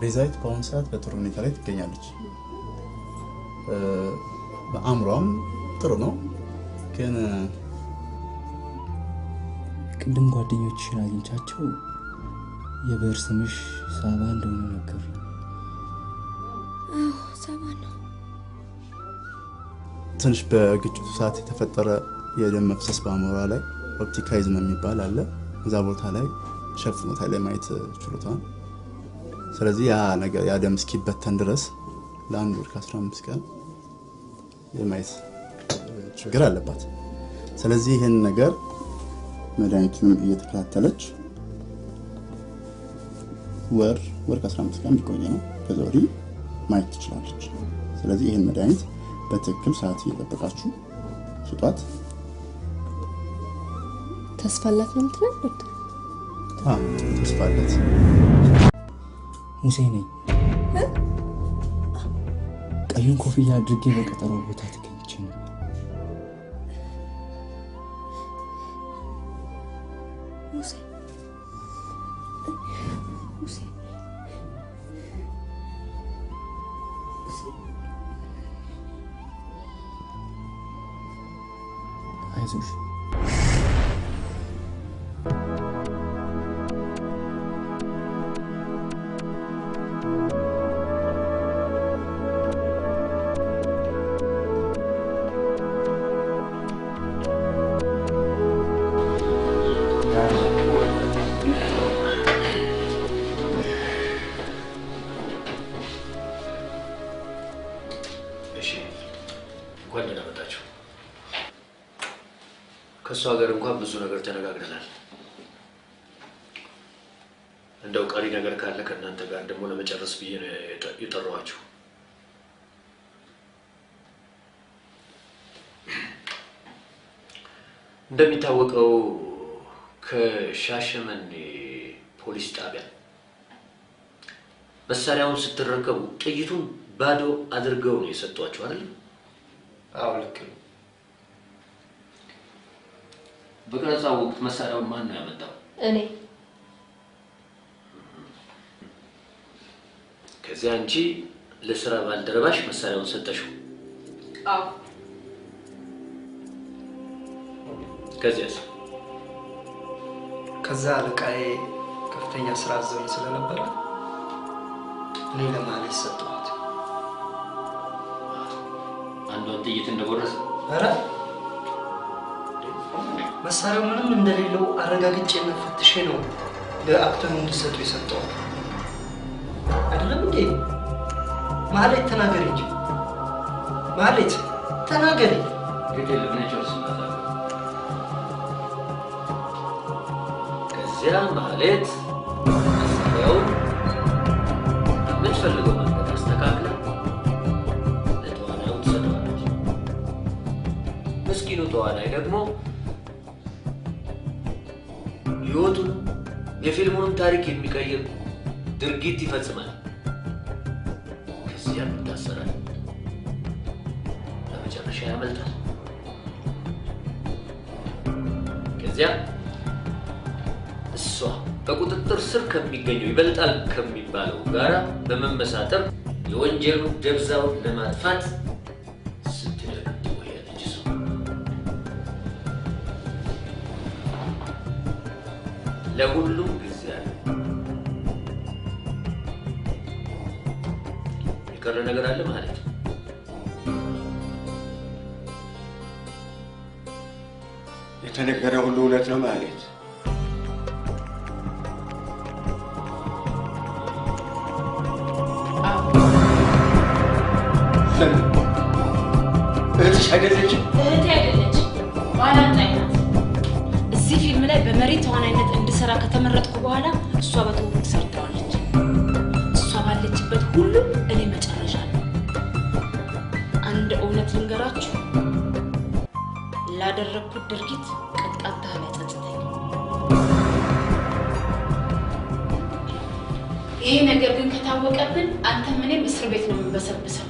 Speaker 9: ቤዛዊት በአሁኑ ሰዓት በጥሩ ሁኔታ ላይ ትገኛለች። በአእምሯም ጥሩ ነው። ግን
Speaker 19: ቅድም ጓደኞችሽን አግኝቻቸው የብዕር ስምሽ ሳባ እንደሆነ ነገር።
Speaker 10: አዎ ሳባ ነው።
Speaker 9: ትንሽ በግጭቱ ሰዓት የተፈጠረ የደም መፍሰስ በአእምሯ ላይ ኦፕቲካይዝም የሚባል አለ። እዛ ቦታ ላይ ሸፍኖታ ላይ ማየት ችሎታል። ስለዚህ ያ ነገር ያ ደም እስኪበተን ድረስ ለአንድ ወር ከ15 ቀን የማየት ችግር አለባት። ስለዚህ ይህን ነገር መድኃኒቱን እየተከታተለች ወር ከ15 ቀን ቢቆይ ነው ከዛ ወዲህ ማየት ትችላለች። ስለዚህ ይህን መድኃኒት በትክክል ሰዓት እየጠበቃችሁ ስጧት።
Speaker 11: ተስፋ አላት ነው የምትለው ዶክተር?
Speaker 9: አዎ ተስፋ አላት።
Speaker 19: ሙሴ ነኝ። ቀዩን ኮፍያ አድርጌ በቀጠሮ ቦታ ተገኝቼ ነው።
Speaker 11: ሙሴ ሙሴ
Speaker 19: አይዞሽ።
Speaker 2: ከሷ ጋር እንኳን ብዙ ነገር ተነጋግረናል። እንደው ቀሪ ነገር ካለ ከእናንተ ጋር ደግሞ ለመጨረስ ብዬ ነው የጠራኋችሁ። እንደሚታወቀው ከሻሸመኔ ፖሊስ ጣቢያ መሳሪያውን ስትረከቡ ጥይቱን ባዶ አድርገው ነው የሰጧችሁ አይደል?
Speaker 18: አዎ ልክ ነው።
Speaker 2: በቀረጻው ወቅት መሳሪያውን ማን ነው ያመጣው?
Speaker 11: እኔ።
Speaker 2: ከዚያ አንቺ ለስራ ባልደረባሽ መሳሪያውን ሰጠሽው?
Speaker 11: አዎ።
Speaker 2: ከዚያስ?
Speaker 18: ከዛ አለቃዬ ከፍተኛ ስራ አዘኝ ስለነበረ እኔ ለማለት ሰጠሁት።
Speaker 2: አንዷን ጥይት እንደጎረሰ?
Speaker 18: ኧረ መሳሪያው ምንም እንደሌለው አረጋግጬ ፈትሼ ነው ለአክተሩ እንዲሰጡ የሰጠው። አይደለም እንዴ? ማለት ተናገሪ እንጂ ማለት ተናገሪ።
Speaker 2: ግዴለ ብነጨርስ እናታለ ከዚያ ማለት መሳሪያውን የምትፈልገው መንገድ አስተካክላ ለተዋናዩ ትሰጠዋለች። ምስኪኑ ተዋናይ ደግሞ ህይወቱን የፊልሙን ታሪክ የሚቀይር ድርጊት ይፈጽማል። ከዚያም ይታሰራል። በመጨረሻ ያመልጣል። ከዚያ እሷ በቁጥጥር ስር ከሚገኘው ይበልጣል ከሚባለው ጋራ በመመሳጠር የወንጀሉን ደብዛውን ለማጥፋት ስትደክም ትቆያለች። እሷ ለሁሉም ጊዜ አለ። የቀረ ነገር አለ ማለት ነው?
Speaker 5: የተነገረ ሁሉ እውነት ነው ማለት? እህትሽ አይደለችም?
Speaker 15: እህቴ አይደለችም፣ ባላንጣኝ ናት። እዚህ ፊልም ላይ በመሪ ተዋናይነት እንድሰራ ከተመረጥኩ በኋላ እሷ በትውውቅ ሰርተዋለች። እሷ ባለችበት ሁሉ እኔ መጨረሻ ነው። አንድ እውነት ልንገራችሁ፣ ላደረግኩት ድርጊት ቅጣት አያጸጽተኝ። ይሄ ነገር ግን ከታወቀብን አንተም እኔም እስር ቤት ነው የምንበሰብሰው።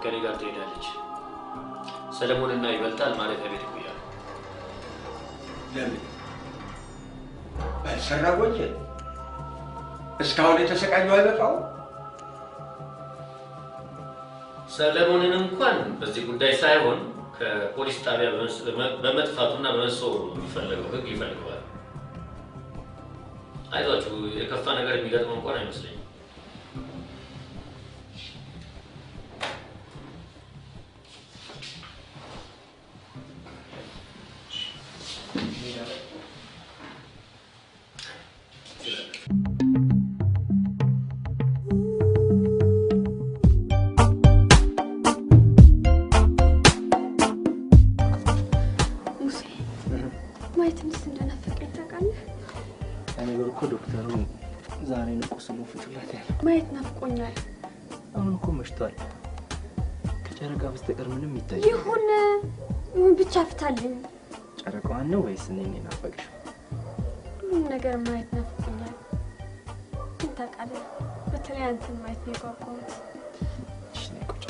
Speaker 2: ከኔ ጋር ትሄዳለች። ሰለሞንና ይበልጣል ማረፊያ ቤት ይቆያሉ።
Speaker 13: ለምን? በሰራ ወንጀል እስካሁን የተሰቃየው አይበቃው?
Speaker 2: ሰለሞንን እንኳን በዚህ ጉዳይ ሳይሆን ከፖሊስ ጣቢያ በመጥፋቱና በመሰው የሚፈለገው ህግ ይፈልገዋል። አይዟችሁ፣ የከፋ ነገር የሚገጥመው እንኳን አይመስለኝም።
Speaker 21: ዶክተሩ ዛሬ ነው ቁስሉ ፍቱላት ያለ።
Speaker 12: ማየት ናፍቆኛል።
Speaker 21: አሁን እኮ መሽቷል። ከጨረቃ በስተቀር ምንም ይታይ
Speaker 12: ይሁን ብቻ ፍታልኝ።
Speaker 21: ጨረቃዋን ነው ወይስ እኔን ናፈቅሽ?
Speaker 12: ሁሉም ነገር ማየት ናፍቆኛል። ግን ታውቃለህ፣ በተለይ አንተን ማየት ነው የጓጓሁት።
Speaker 21: እሺ ነይ ቁጭ።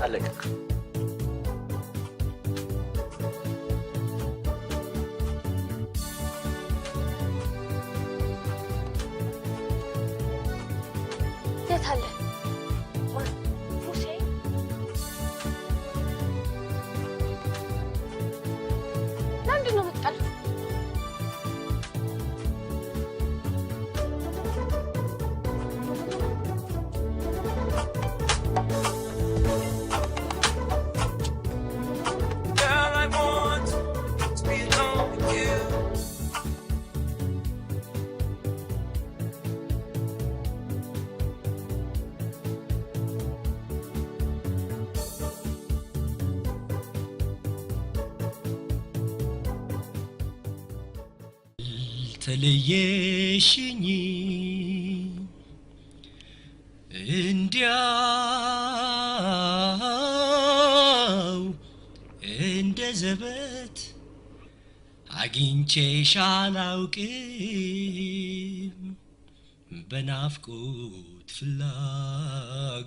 Speaker 21: አለቀ።
Speaker 12: የት አለ? ሙሴ? ለምንድን ነው የምትጠልፈው?
Speaker 18: ተለየሽኝ እንዲያው እንደ ዘበት አግኝቼሽ አላውቅም በናፍቆት ፍላጎት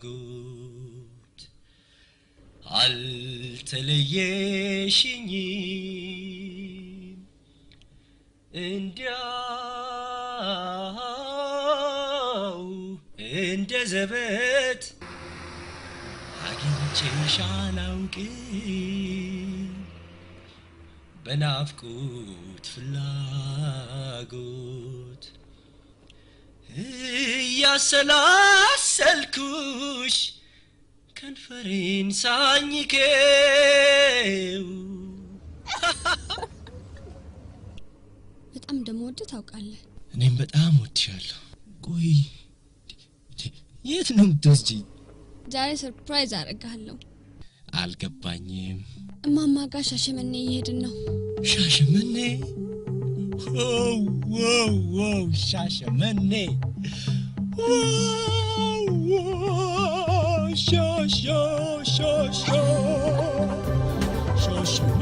Speaker 18: አልተለየሽኝም እንዲያው እንደ ዘበት አግኝቼሽ አላውቅም በናፍቆት ፍላጎት እያሰላሰልኩሽ ከንፈሬን ሳኝኬው
Speaker 3: በጣም እንደምወድህ ታውቃለህ።
Speaker 18: እኔም በጣም ወድሻለሁ። ቆይ የት ነው የምትወስጂኝ?
Speaker 3: ዛሬ ሰርፕራይዝ አደርግሃለሁ።
Speaker 18: አልገባኝም።
Speaker 3: እማማ ጋር ሻሸመኔ እየሄድን ነው።
Speaker 18: ሻሸመኔ? ዋው ሻሸመኔ! ሻሸመኔ